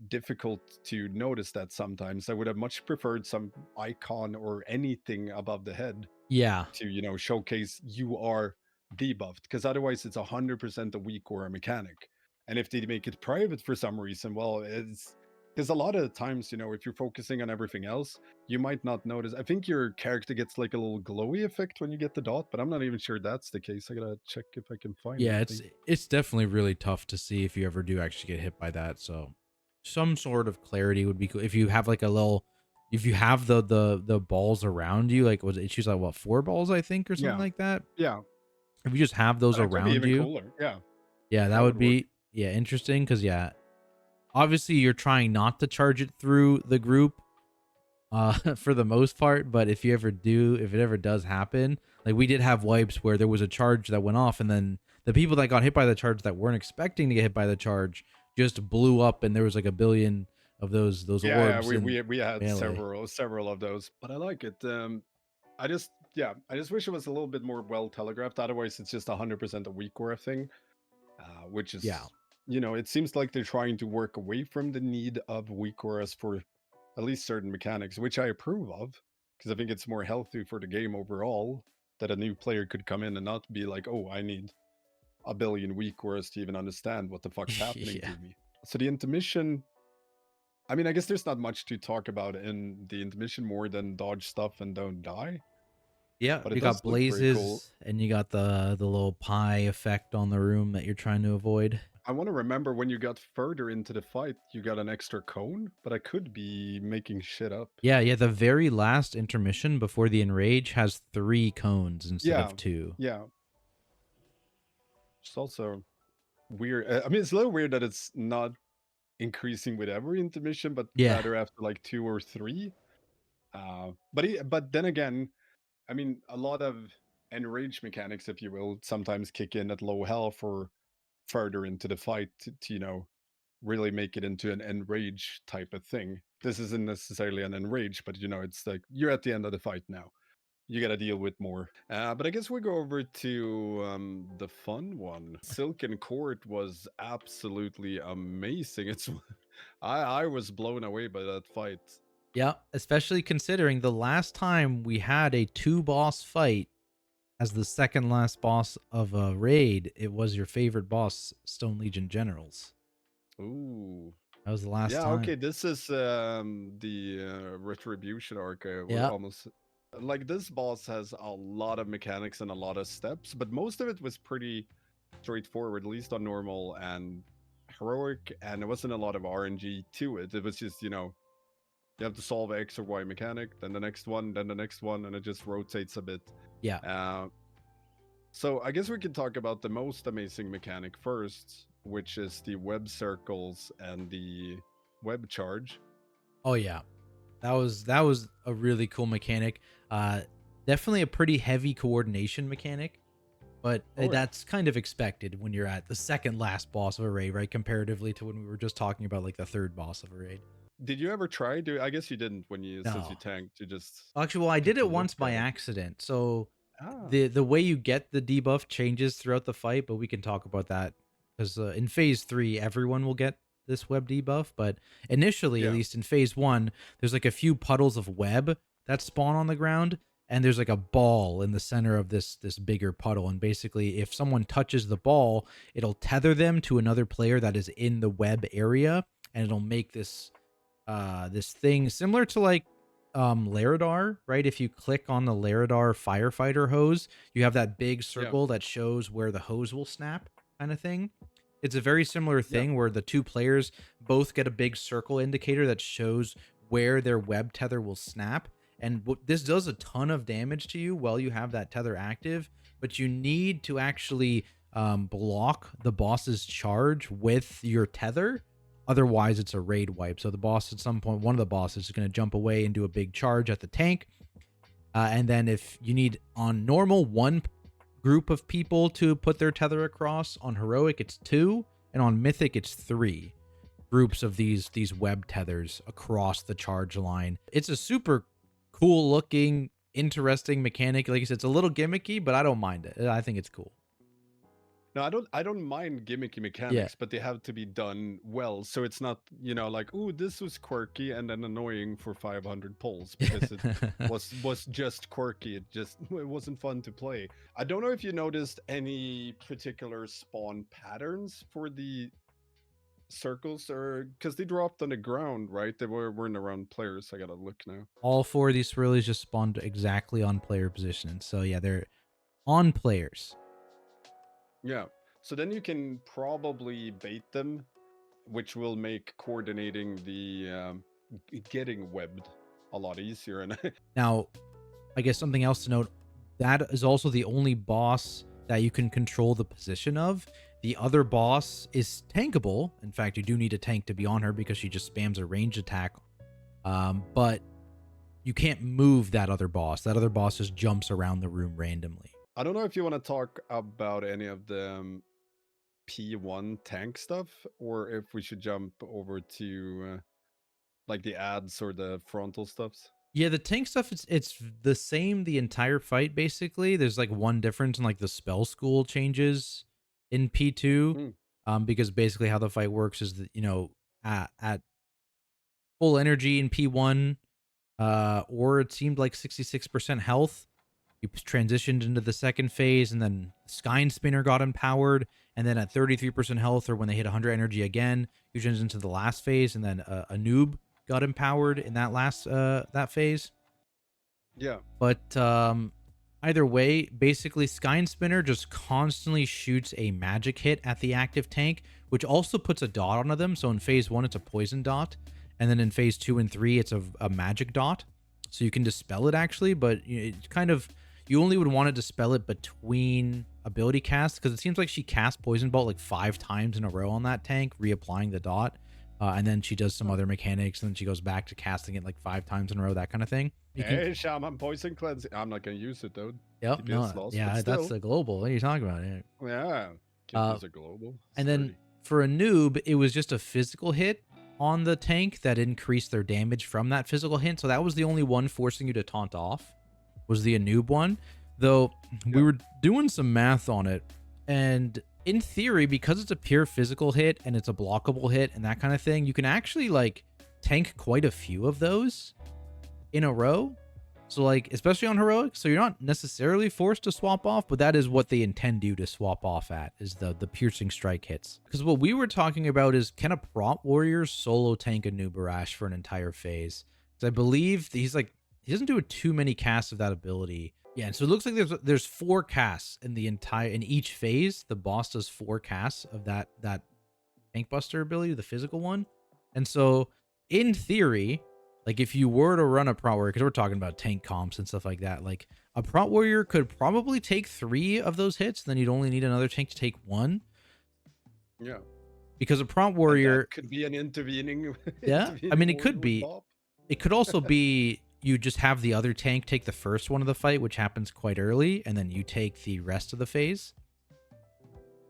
difficult to notice that sometimes. I would have much preferred some icon or anything above the head to showcase you are debuffed, because otherwise it's 100% a weak aura mechanic. And if they make it private for some reason, well, it's because a lot of the times, if you're focusing on everything else, you might not notice. I think your character gets like a little glowy effect when you get the dot, but I'm not even sure that's the case. I gotta check if I can find it. It's definitely really tough to see if you ever do actually get hit by that. So some sort of clarity would be cool. If you have like if you have the balls around you, like was it choose like what 4 balls, I think, or something like that. Yeah. If you just have those around you, cooler. Yeah, that would be interesting, because obviously you're trying not to charge it through the group for the most part, but if it ever does happen, like we did have wipes where there was a charge that went off and then the people that got hit by the charge that weren't expecting to get hit by the charge just blew up, and there was like a billion of those Yeah, orbs in we had melee. several of those, but I like it. I just wish it was a little bit more well telegraphed. Otherwise, it's just 100% a weak aura thing, which Yeah. is, it seems like they're trying to work away from the need of weak auras for at least certain mechanics, which I approve of, because I think it's more healthy for the game overall that a new player could come in and not be like, oh, I need a billion weak auras to even understand what the fuck's happening Yeah. to me. So the intermission, I mean, I guess there's not much to talk about in the intermission more than dodge stuff and don't die, Yeah, but it you does got look pretty cool. blazes, and you got the little pie effect on the room that you're trying to avoid. I want to remember when you got further into the fight, you got an extra cone, but I could be making shit up. Yeah, yeah. The very last intermission before the enrage has 3 cones instead Yeah, of 2. yeah. It's also weird. I mean, it's a little weird that it's not increasing with every intermission, but Yeah, rather after like 2 or 3. But then again, I mean, a lot of enrage mechanics, if you will, sometimes kick in at low health or further into the fight to really make it into an enrage type of thing. This isn't necessarily an enrage, but it's like you're at the end of the fight now. You got to deal with more. But I guess we go over to the fun one. Silken Court was absolutely amazing. I was blown away by that fight. yeah. Especially considering the last time we had a 2-boss fight as the second last boss of a raid, it was your favorite boss, Stone Legion Generals. Ooh. That was the last Yeah, time. okay, this is the Retribution arc. We're Yeah, almost like this boss has a lot of mechanics and a lot of steps, but most of it was pretty straightforward, at least on normal and heroic, and there wasn't a lot of RNG to it. It was just, you have to solve a X or Y mechanic, then the next one, then the next one, and it just rotates a bit. yeah. So I guess we could talk about the most amazing mechanic first, which is the web circles and the web charge. Oh yeah. That was a really cool mechanic. Definitely a pretty heavy coordination mechanic, but Oh, yeah. that's kind of expected when you're at the second last boss of a raid, right? Comparatively to when we were just talking about like the third boss of a raid. Did you ever try? I guess you didn't since you No. tanked. You just Actually, well, I get did to it look once by at it. accident. So Ah, the way you get the debuff changes throughout the fight, but we can talk about that because in phase 3 everyone will get this web debuff, but initially, at yeah, least in phase 1, there's like a few puddles of web that spawn on the ground, and there's like a ball in the center of this bigger puddle, and basically if someone touches the ball, it'll tether them to another player that is in the web area, and it'll make this thing similar to like Nerub-ar, right? If you click on the Nerub-ar firefighter hose, you have that big yeah, circle that shows where the hose will snap, kind of thing. It's a very similar yeah. thing where the 2 players both get a big circle indicator that shows where their web tether will snap. And this does a ton of damage to you while you have that tether active, but you need to actually block the boss's charge with your tether. Otherwise, it's a raid wipe. So the boss at some point, one of the bosses is going to jump away and do a big charge at the tank. And then if you need on normal, 1 group of people to put their tether across. On heroic, it's 2. And on mythic, it's 3 groups of these web tethers across the charge line. It's a super cool looking, interesting mechanic. Like I said, it's a little gimmicky, but I don't mind it. I think it's cool. No, I don't mind gimmicky Yeah. mechanics, but they have to be done well. So it's not, like, ooh, this was quirky and then annoying for 500 pulls because it was just quirky. It wasn't fun to play. I don't know if you noticed any particular spawn patterns for the circles, or because they dropped on the ground, right? They weren't around players. I gotta look now. All 4 of these swirlies just spawned exactly on player position. So yeah, they're on players. Yeah. So then you can probably bait them, which will make coordinating the getting webbed a lot easier. And Now, I guess something else to note, that is also the only boss that you can control the position of. The other boss is tankable. In fact, you do need a tank to be on her because she just spams a range attack. But you can't move that other boss. That other boss just jumps around the room randomly. I don't know if you want to talk about any of the P1 tank stuff, or if we should jump over to like the ads or the frontal stuffs. Yeah, the tank stuff it's the same the entire fight basically. There's like one difference in like the spell school changes in P2. Mm, Because basically how the fight works is that, at full energy in P1, or it seemed like 66% health, you transitioned into the second phase, and then Skyne Spinner got empowered, and then at 33% health, or when they hit 100 energy again, you changed into the last phase, and then a noob got empowered in that last that phase. yeah. But either way, basically Skyne Spinner just constantly shoots a magic hit at the active tank, which also puts a dot onto them. So in phase 1, it's a poison dot, and then in phase 2 and 3, it's a magic dot. So you can dispel it actually, but it's kind of, you only would want to dispel it between ability casts, because it seems like she casts Poison Bolt like 5 times in a row on that tank, reapplying the dot. And then she does some other mechanics, and then she goes back to casting it like 5 times in a row, that kind of thing. You can, Hey, Shaman Poison Cleanse. I'm not going to use it, though. yep, DPS no, lost, yeah, but that's still. the global. What are you talking about? Yeah. Yeah. Uh, Keep a global. and then Sturdy. for a noob, it was just a physical hit on the tank that increased their damage from that physical hit. So that was the only one forcing you to taunt off, was the noob one. Though we were doing some math on it, and in theory, because it's a pure physical hit and it's a blockable hit and that kind of thing, you can actually like tank quite a few of those in a row. So like, especially on heroic, so you're not necessarily forced to swap off, but that is what they intend you to swap off at, is the piercing strike hits. Because what we were talking about is, can a prop warrior solo tank a anub'arash for an entire phase? Because I believe he's like, he doesn't do too many casts of that ability. Yeah, and so it looks like there's 4 casts in each phase. The boss does 4 casts of that tank buster ability, the physical one. And so in theory, like if you were to run a prot warrior, because we're talking about tank comps and stuff like that, like a prot warrior could probably take 3 of those hits, then you'd only need another tank to take 1. Yeah. Because a prot And warrior, that could be an intervening. yeah, I mean, it could be. Pop. It could also be you just have the other tank take the first one of the fight, which happens quite early, and then you take the rest of the phase.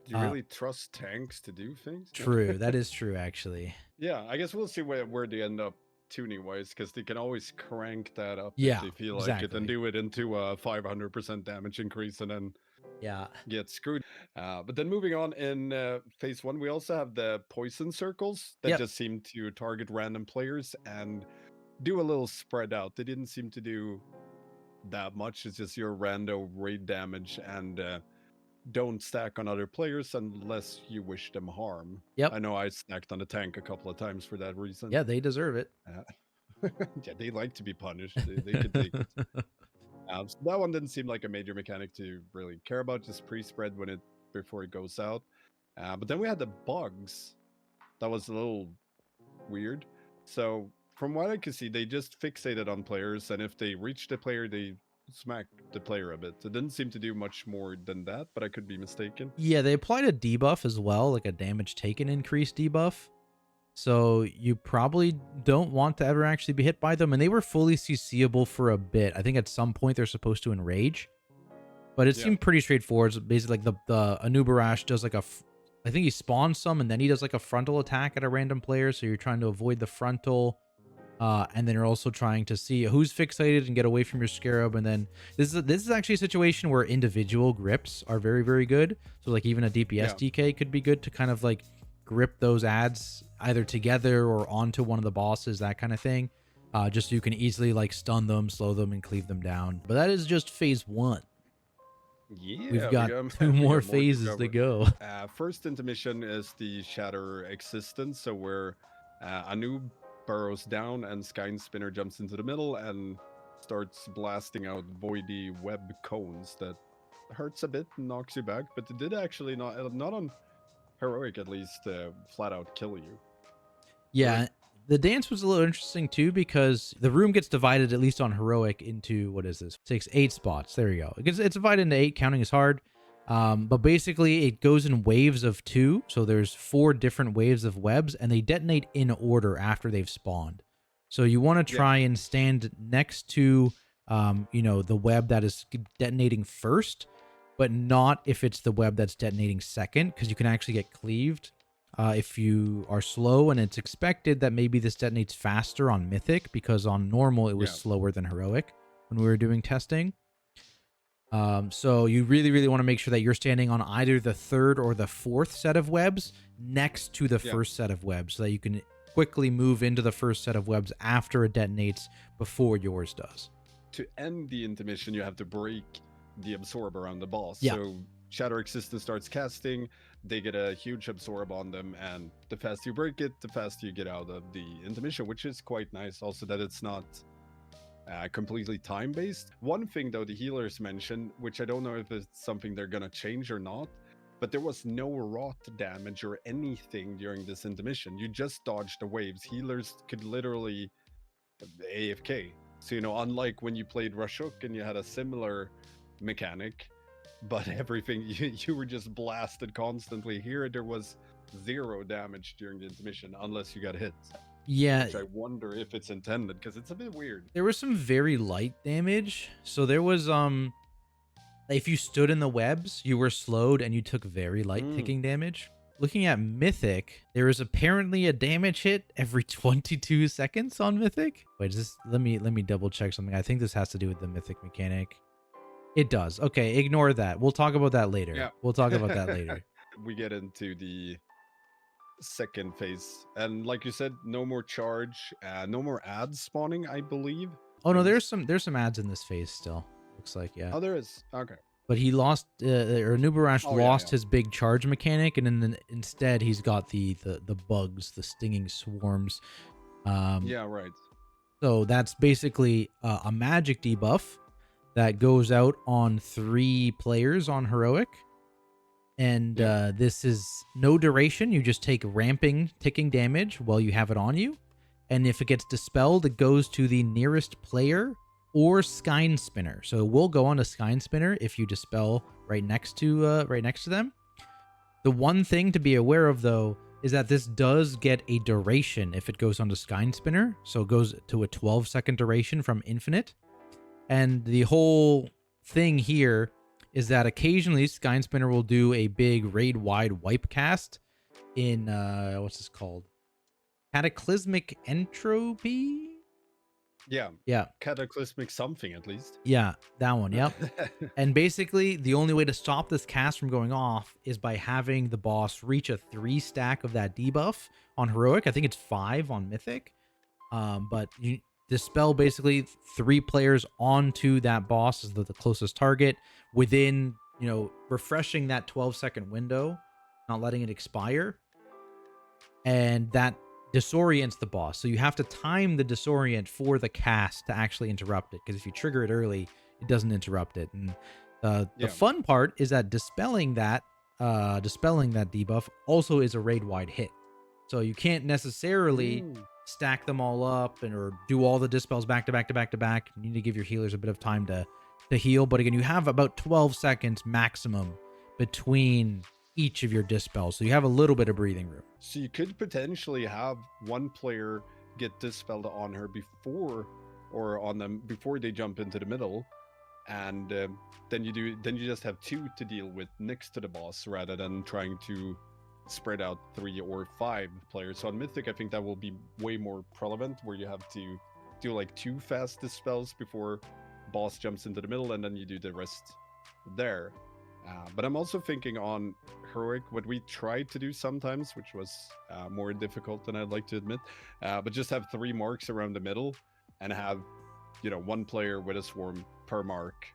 Do you really trust tanks to do things? True, that is true, actually. Yeah, I guess we'll see where they end up tuning wise, because they can always crank that up Yeah, if they feel like exactly. it, and do it into a 500% damage increase, and then Yeah, get screwed. But then moving on in phase 1, we also have the poison circles that Yep. just seem to target random players and do a little spread out. They didn't seem to do that much. It's just your rando raid damage, and don't stack on other players unless you wish them harm. Yep. I know I stacked on the tank a couple of times for that reason. Yeah, they deserve it. Yeah, they like to be punished. They could take it. So that one didn't seem like a major mechanic to really care about, just pre-spread before it goes out. But then we had the bugs. That was a little weird. So from what I could see, they just fixated on players, and if they reached the player, they smacked the player a bit. It didn't seem to do much more than that, but I could be mistaken. Yeah, they applied a debuff as well, like a damage taken increase debuff. So you probably don't want to ever actually be hit by them. And they were fully CCable for a bit. I think at some point they're supposed to enrage. But it seemed pretty straightforward. So basically, like the anub'arash does like I think he spawns some, and then he does like a frontal attack at a random player. So you're trying to avoid the frontal. And then you're also trying to see who's fixated and get away from your scarab. And then this is actually a situation where individual grips are very, very good. So like even a DPS DK could be good to kind of like grip those ads either together or onto one of the bosses, that kind of thing. Just so you can easily like stun them, slow them, and cleave them down. But that is just phase 1. Yeah, We've got 2 we more got phases to go. First intermission is the Shatter Existence, so where Anub burrows down and Skyne Spinner jumps into the middle and starts blasting out voidy web cones that hurts a bit and knocks you back, but it did actually not on heroic at least flat out kill you. Yeah, the dance was a little interesting too, because the room gets divided, at least on heroic, into, what is this? 6, 8 spots. There you go. It's divided into 8. Counting is hard. But basically it goes in waves of 2. So there's 4 different waves of webs, and they detonate in order after they've spawned. So you want to try and stand next to, the web that is detonating first. but not if it's the web that's detonating second, because you can actually get cleaved if you are slow, and it's expected that maybe this detonates faster on Mythic, because on normal it was slower than Heroic when we were doing testing. So you really want to make sure that you're standing on either the third or the fourth set of webs next to the first set of webs, so that you can quickly move into the first set of webs after it detonates before yours does. To end the intermission, you have to break the absorb around the boss. Yeah. So Shadow Existence starts casting, they get a huge absorb on them, and the faster you break it, the faster you get out of the intermission, which is quite nice. Also that it's not completely time-based. One thing though the healers mentioned, which I don't know if it's something they're gonna change or not, but there was no rot damage or anything during this intermission. You just dodged the waves. Healers could literally AFK. So, unlike when you played Rasha'nan and you had a similar mechanic, but everything, you were just blasted constantly. Here, there was 0 damage during the intermission, unless you got hit. Yeah. Which I wonder if it's intended, because it's a bit weird. There was some very light damage. So there was, if you stood in the webs, you were slowed and you took very light ticking damage. Looking at Mythic, there is apparently a damage hit every 22 seconds on Mythic. Wait, is this, let me double check something. I think this has to do with the Mythic mechanic. It does. Okay, ignore that. We'll talk about that later. Yeah. We'll talk about that later. We get into the second phase, and like you said, no more charge, no more ads spawning, I believe. Oh no, there's some ads in this phase still. Looks like, yeah. Oh, there is. Okay. But he lost, or anub'arash lost his big charge mechanic, and then instead he's got the bugs, the stinging swarms. Yeah, right. So that's basically a magic debuff that goes out on 3 players on Heroic. And this is no duration. You just take ramping, ticking damage while you have it on you. And if it gets dispelled, it goes to the nearest player or Skein Spinner. So it will go on a Skein Spinner if you dispel right next to them. The one thing to be aware of, though, is that this does get a duration if it goes onto Skein Spinner. So it goes to a 12-second duration from Infinite. And the whole thing here is that occasionally Skein Spinner will do a big raid-wide wipe cast in, what's this called? Cataclysmic Entropy? Yeah. Cataclysmic something, at least. Yeah, that one, yep. And basically, the only way to stop this cast from going off is by having the boss reach a 3 stack of that debuff on Heroic. I think it's 5 on Mythic. But you dispel basically 3 players onto that boss as the closest target within, refreshing that 12-second window, not letting it expire. And that disorients the boss. So you have to time the disorient for the cast to actually interrupt it, because if you trigger it early, it doesn't interrupt it. And the fun part is that dispelling that debuff also is a raid-wide hit. So you can't necessarily stack them all up or do all the dispels back to back to back to back. You need to give your healers a bit of time to heal. But again, you have about 12 seconds maximum between each of your dispels, so you have a little bit of breathing room. So you could potentially have one player get dispelled on her before they jump into the middle, and then you just have 2 to deal with next to the boss rather than trying to spread out 3 or 5 players. So on Mythic, I think that will be way more prevalent, where you have to do like 2 fast dispels before boss jumps into the middle, and then you do the rest there. But I'm also thinking on Heroic, what we tried to do sometimes, which was more difficult than I'd like to admit, but just have 3 marks around the middle and have, 1 player with a swarm per mark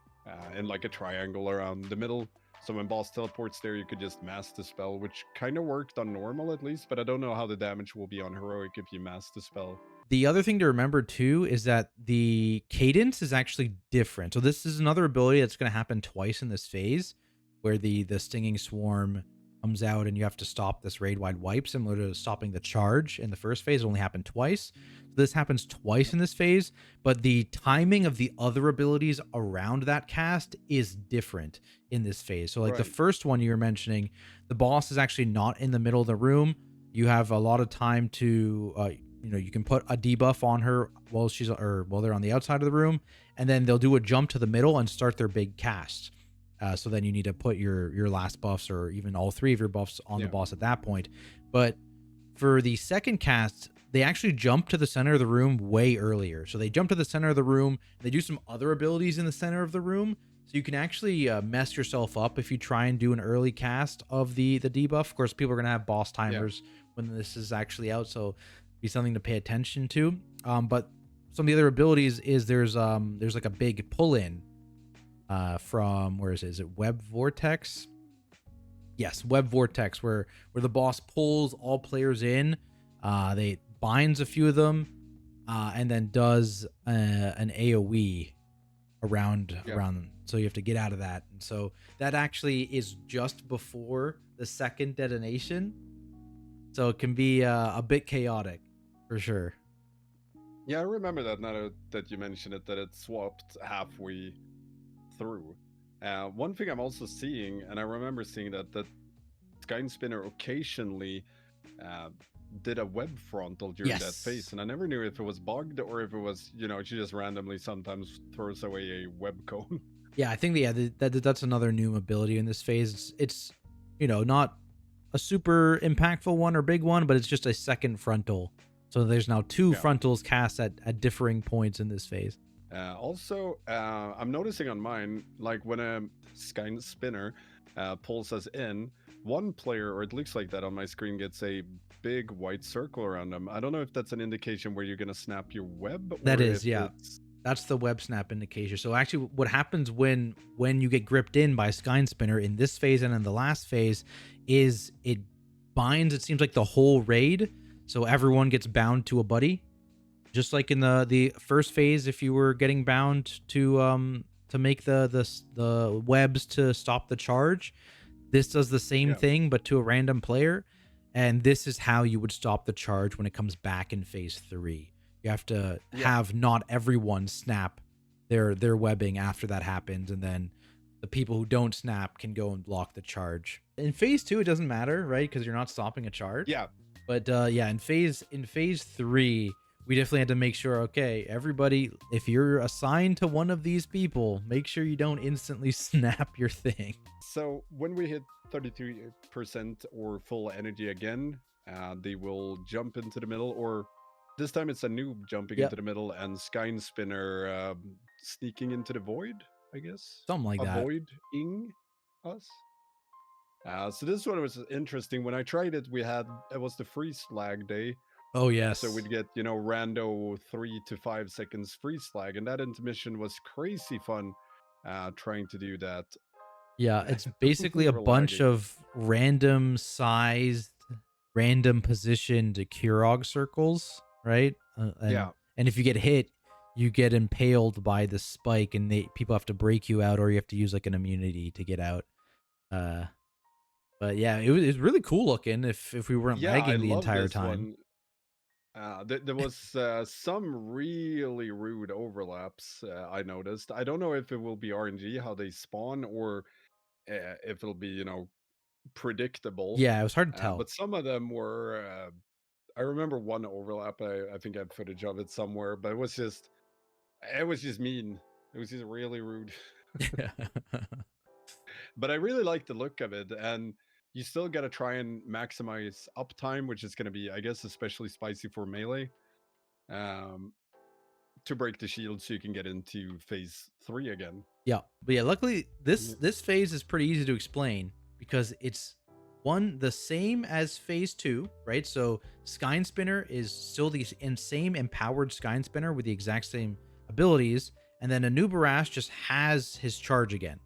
in like a triangle around the middle. So when boss teleports there, you could just mass dispel, which kind of worked on normal at least, but I don't know how the damage will be on Heroic if you mass dispel. The other thing to remember too is that the cadence is actually different. So this is another ability that's going to happen twice in this phase, where the stinging swarm comes out and you have to stop this raid-wide wipe, similar to stopping the charge in the first phase. It only happened twice. So this happens twice in this phase, but the timing of the other abilities around that cast is different in this phase. So like the first one you were mentioning, the boss is actually not in the middle of the room. You have a lot of time to, you can put a debuff on her while they're on the outside of the room, and then they'll do a jump to the middle and start their big cast. So then you need to put your last buffs or even all three of your buffs on the Yeah. boss at that point. But for the second cast, they actually jump to the center of the room way earlier. So they jump to the center of the room. They do some other abilities in the center of the room. So you can actually mess yourself up if you try and do an early cast of the debuff. Of course, people are gonna have boss Yeah. timers when this is actually out, so be something to pay attention to. But some of the other abilities is there's like a big pull in from where is it Web Vortex? Yes, Web Vortex, where the boss pulls all players in. They binds a few of them, and then does an AOE Yeah. around them. So you have to get out of that. And so that actually is just before the second detonation. So it can be a bit chaotic for sure. Yeah, I remember that now that you mention it, that it swapped halfway through. One thing I'm also seeing, and I remember seeing that Skyne Spinner occasionally uh, did a web frontal during that phase, Yes. and I never knew if it was bugged or if it was, she just randomly sometimes throws away a web cone. Yeah, I think that's another new ability in this phase. It's not a super impactful one or big one, but it's just a second frontal. So there's now two Yeah. frontals cast at differing points in this phase. Also, I'm noticing on mine, like when a Skyne Spinner pulls us in, one player, or it looks like that on my screen, gets a big white circle around them. I don't know if that's an indication where you're going to snap your web, That or is, if yeah. it's... That's the web snap indication. So actually what happens when you get gripped in by Skyne Spinner in this phase and in the last phase is it binds, it seems like, the whole raid. So everyone gets bound to a buddy. Just like in the first phase, if you were getting bound to make the webs to stop the charge, this does the same Yeah. thing but to a random player. And this is how you would stop the charge when it comes back in phase 3. You have to have not everyone snap their webbing after that happens, and then the people who don't snap can go and block the charge. In phase 2, it doesn't matter, right? Because you're not stopping a charge. Yeah. But yeah, in phase 3, we definitely had to make sure, okay, everybody, if you're assigned to one of these people, make sure you don't instantly snap your thing. So when we hit 33% or full energy again, they will jump into the middle, or this time it's a noob jumping into the middle and Skyne Spinner sneaking into the void, I guess. Something like that. Avoiding us. So this one was interesting. When I tried it, it was the freeze flag day. Oh, yes. So we'd get, rando 3 to 5 seconds freeze flag, and that intermission was crazy fun trying to do that. Yeah, it's basically a We're bunch lagging. of random sized, random positioned Kurog circles, right? Yeah. And if you get hit, you get impaled by the spike, and people have to break you out, or you have to use like an immunity to get out. But yeah, it was really cool looking. If we weren't Yeah, I lagging the love entire this time. one. There was some really rude overlaps I noticed. I don't know if it will be RNG, how they spawn, or if it'll be, predictable. Yeah, it was hard to tell. But some of them were... I remember one overlap. I think I have footage of it somewhere, but it was just mean. It was just really rude. But I really like the look of it, and you still got to try and maximize uptime, which is going to be, I guess, especially spicy for melee, to break the shield so you can get into phase 3 again. Yeah, but yeah, luckily this phase is pretty easy to explain because it's the same as phase 2, right? So Skyne Spinner is still the same empowered Skyne Spinner with the exact same abilities, and then anub'arash just has his charge again.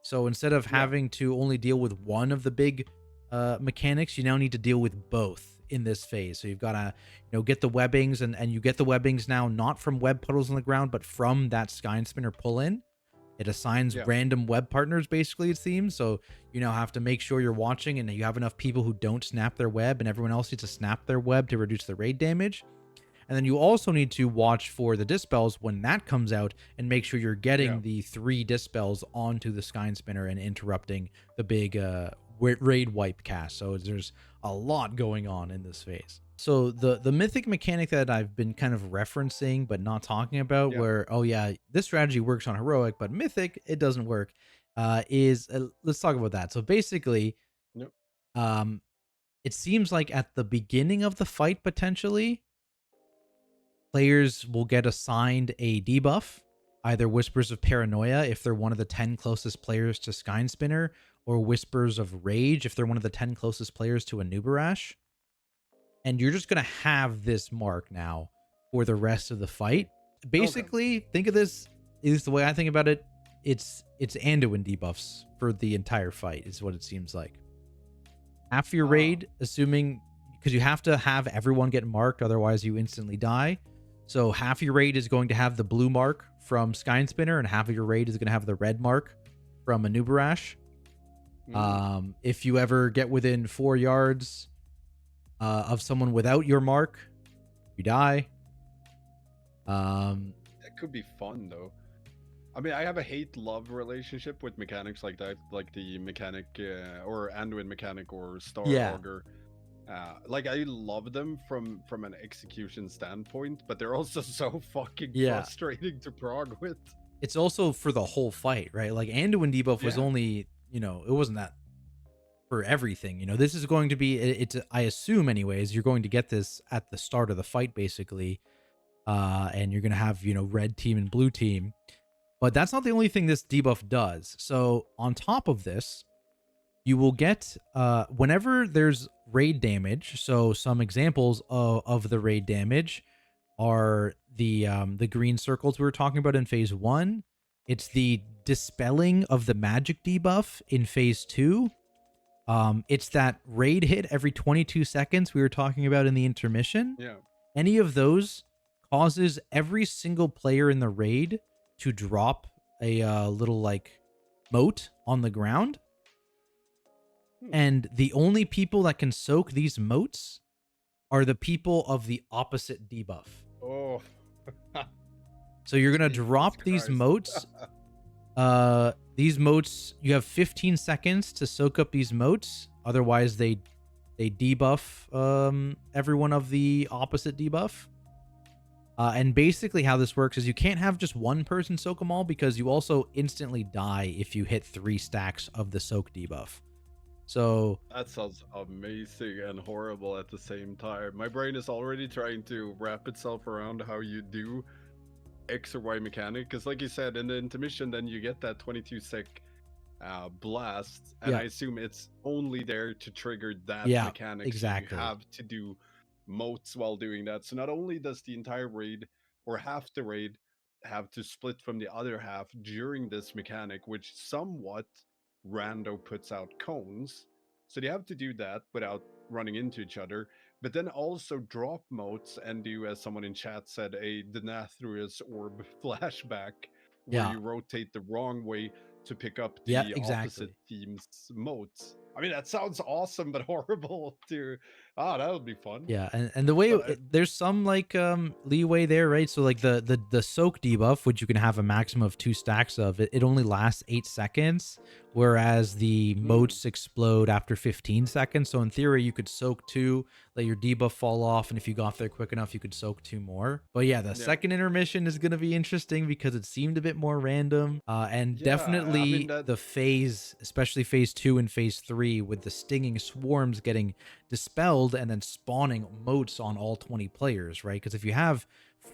So instead of having to only deal with one of the big mechanics, you now need to deal with both in this phase. So you've got to get the webbings, and you get the webbings now not from web puddles on the ground, but from that Skyne Spinner pull in. It assigns random web partners, basically, it seems. So you now have to make sure you're watching and you have enough people who don't snap their web, and everyone else needs to snap their web to reduce the raid damage. And then you also need to watch for the dispels when that comes out and make sure you're getting the 3 dispels onto the Skyne Spinner and interrupting the big raid wipe cast. So there's a lot going on in this phase. So the mythic mechanic that I've been kind of referencing but not talking about, where, oh yeah, this strategy works on heroic, but mythic, it doesn't work, is let's talk about that. So basically, Yep. um, it seems like at the beginning of the fight, potentially, players will get assigned a debuff, either Whispers of Paranoia if they're one of the 10 closest players to Skynspinner, or Whispers of Rage if they're one of the 10 closest players to anub'arash. And you're just going to have this mark now for the rest of the fight. Okay. Basically, think of this, is the way I think about it, it's Anduin debuffs for the entire fight is what it seems like. Half your raid, assuming, because you have to have everyone get marked, otherwise you instantly die. So half your raid is going to have the blue mark from Skynspinner, and half of your raid is going to have the red mark from anub'arash. If you ever get within 4 yards of someone without your mark, you die. That could be fun though. I mean, I have a hate-love relationship with mechanics like that, like the mechanic or Anduin mechanic or Star Yeah. Augur. Like I love them from an execution standpoint, but they're also so fucking frustrating to prog with. It's also for the whole fight, right? Like Anduin debuff was Yeah. only, you know, it wasn't that for everything. You know, this is going to be, it's I assume anyways, you're going to get this at the start of the fight basically. And you're going to have, you know, red team and blue team. But that's not the only thing this debuff does. So on top of this, you will get whenever there's raid damage. So some examples of the raid damage are the green circles we were talking about in phase 1. It's the dispelling of the magic debuff in phase 2. It's that raid hit every 22 seconds we were talking about in the intermission. Yeah. Any of those causes every single player in the raid to drop a little like moat on the ground. And the only people that can soak these moats are the people of the opposite debuff. Oh. So you're going to drop these moats. These moats, you have 15 seconds to soak up these moats. Otherwise, they debuff everyone of the opposite debuff. And basically how this works is you can't have just one person soak them all, because you also instantly die if you hit 3 stacks of the soak debuff. So that sounds amazing and horrible at the same time. My brain is already trying to wrap itself around how you do X or Y mechanic, because like you said, in the intermission, then you get that 22 sec blast, and I assume it's only there to trigger that mechanic. Exactly. So you have to do moats while doing that. So not only does the entire raid or half the raid have to split from the other half during this mechanic, which somewhat rando puts out cones, so they have to do that without running into each other, but then also drop moats and do, as someone in chat said, a Denathrius orb flashback where you rotate the wrong way to pick up the opposite team's moats. I mean, that sounds awesome, but horrible too. That would be fun. Yeah, and the way there's some like leeway there, right? So like the soak debuff, which you can have a maximum of 2 stacks of, it only lasts 8 seconds, whereas the moats explode after 15 seconds. So in theory, you could soak 2, let your debuff fall off, and if you got there quick enough, you could soak 2 more. But yeah, the second intermission is gonna be interesting because it seemed a bit more random, and definitely the phase, especially phase 2 and phase 3, with the stinging swarms getting dispelled and then spawning moats on all 20 players, right? Because if you have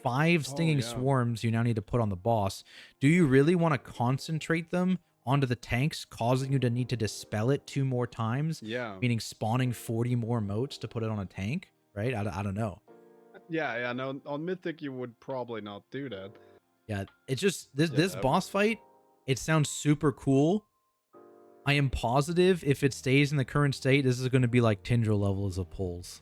5 stinging swarms you now need to put on the boss, do you really want to concentrate them onto the tanks, causing you to need to dispel it 2 more times? Yeah. Meaning spawning 40 more moats to put it on a tank, right? I don't know. Yeah, no, on Mythic you would probably not do that. Yeah, it's just this boss fight, it sounds super cool. I am positive if it stays in the current state, this is going to be like Tindral levels of pulls.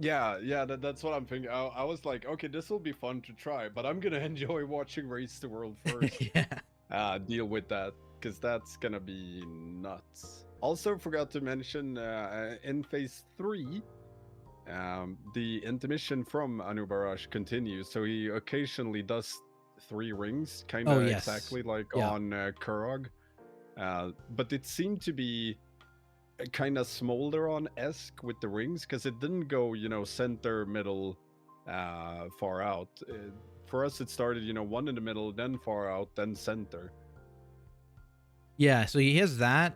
Yeah, that's what I'm thinking. I was like, okay, this will be fun to try, but I'm gonna enjoy watching Race the World first. Deal with that, because that's gonna be nuts. Also forgot to mention, in phase 3, the intermission from anub'arash continues, so he occasionally does 3 rings, kind of exactly like on Kurog. But it seemed to be kind of Smolderon-esque with the rings, because it didn't go, center, middle, far out. For us, it started, 1 in the middle, then far out, then center. Yeah, so he has that.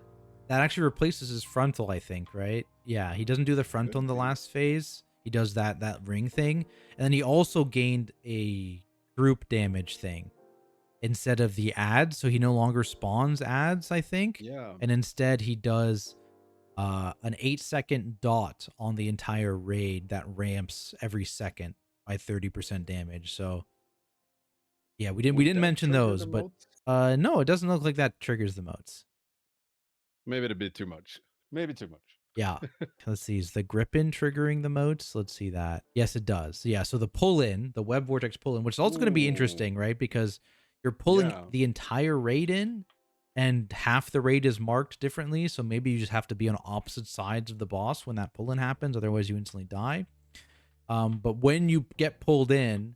That actually replaces his frontal, I think, right? Yeah, he doesn't do the frontal in Could the be. last phase. He does that ring thing. And then he also gained a group damage thing instead of the ads. So he no longer spawns ads, I think. Yeah. And instead he does an 8-second dot on the entire raid that ramps every second by 30% damage. So yeah, we Would didn't that mention trigger those, the but moats? no, it doesn't look like that triggers the moats. Maybe a bit too much. Maybe too much. Yeah. Let's see. Is the grip in triggering the moats? Let's see that. Yes, it does. Yeah. So the pull in, the web vortex pull in, which is also going to be interesting, Ooh. right? Because you're pulling Yeah. the entire raid in and half the raid is marked differently. So maybe you just have to be on opposite sides of the boss when that pull in happens. Otherwise, you instantly die. But when you get pulled in,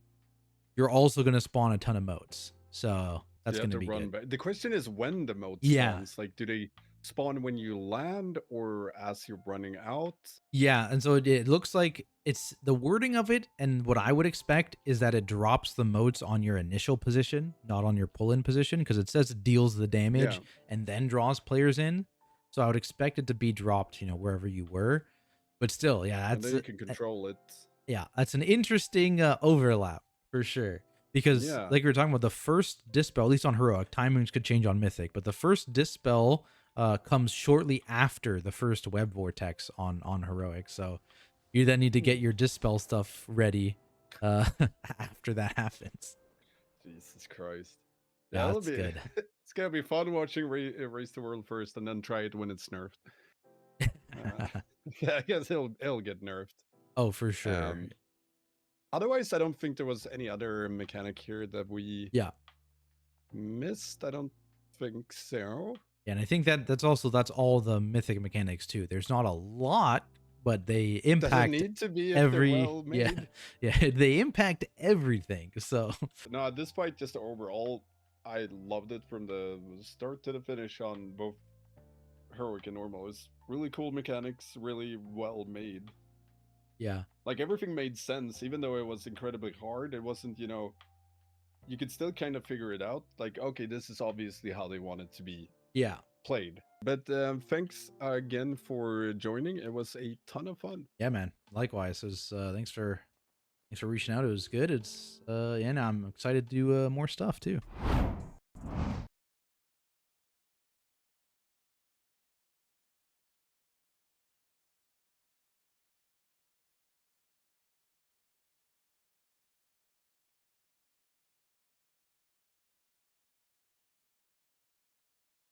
you're also going to spawn a ton of moats. So So that's you going have to to be run good. back. The question is when the moat Yeah. spawns. Like, do they spawn when you land or as you're running out? Yeah, and so it looks like it's the wording of it, and what I would expect is that it drops the motes on your initial position, not on your pull-in position, because it says it deals the Yeah. damage and then draws players in. So I would expect it to be dropped, wherever you were. But still, yeah, And then you can control it. yeah, that's an interesting overlap for sure. Because Yeah. like we were talking about, the first dispel, at least on heroic, timings could change on mythic, but the first dispel comes shortly after the first web vortex on heroic. So you then need to Hmm. get your dispel stuff ready uh after that happens. Jesus Christ. Yeah, Yeah, it'll that's be. good. It's gonna be fun watching Race the World first, and then try it when it's nerfed. Yeah, I guess it'll get nerfed. Oh, for sure. Um, Otherwise, I don't think there was any other mechanic here that we Yeah. missed. I don't think so. Yeah, and I think that's all the mythic mechanics too. There's not a lot, but they Doesn't impact need to be if they're every well yeah, made. yeah, they impact everything. So No, at this point, just overall, I loved it from the start to the finish on both heroic and normal. It's really cool mechanics, really well made. yeah. Like everything made sense, even though it was incredibly hard. It wasn't, you could still kind of figure it out. Like, okay, this is obviously how they want it to be Yeah. played. But thanks again for joining. It was a ton of fun. Yeah, man. Likewise. It was thanks for reaching out. It was good. It's yeah, and I'm excited to do more stuff too.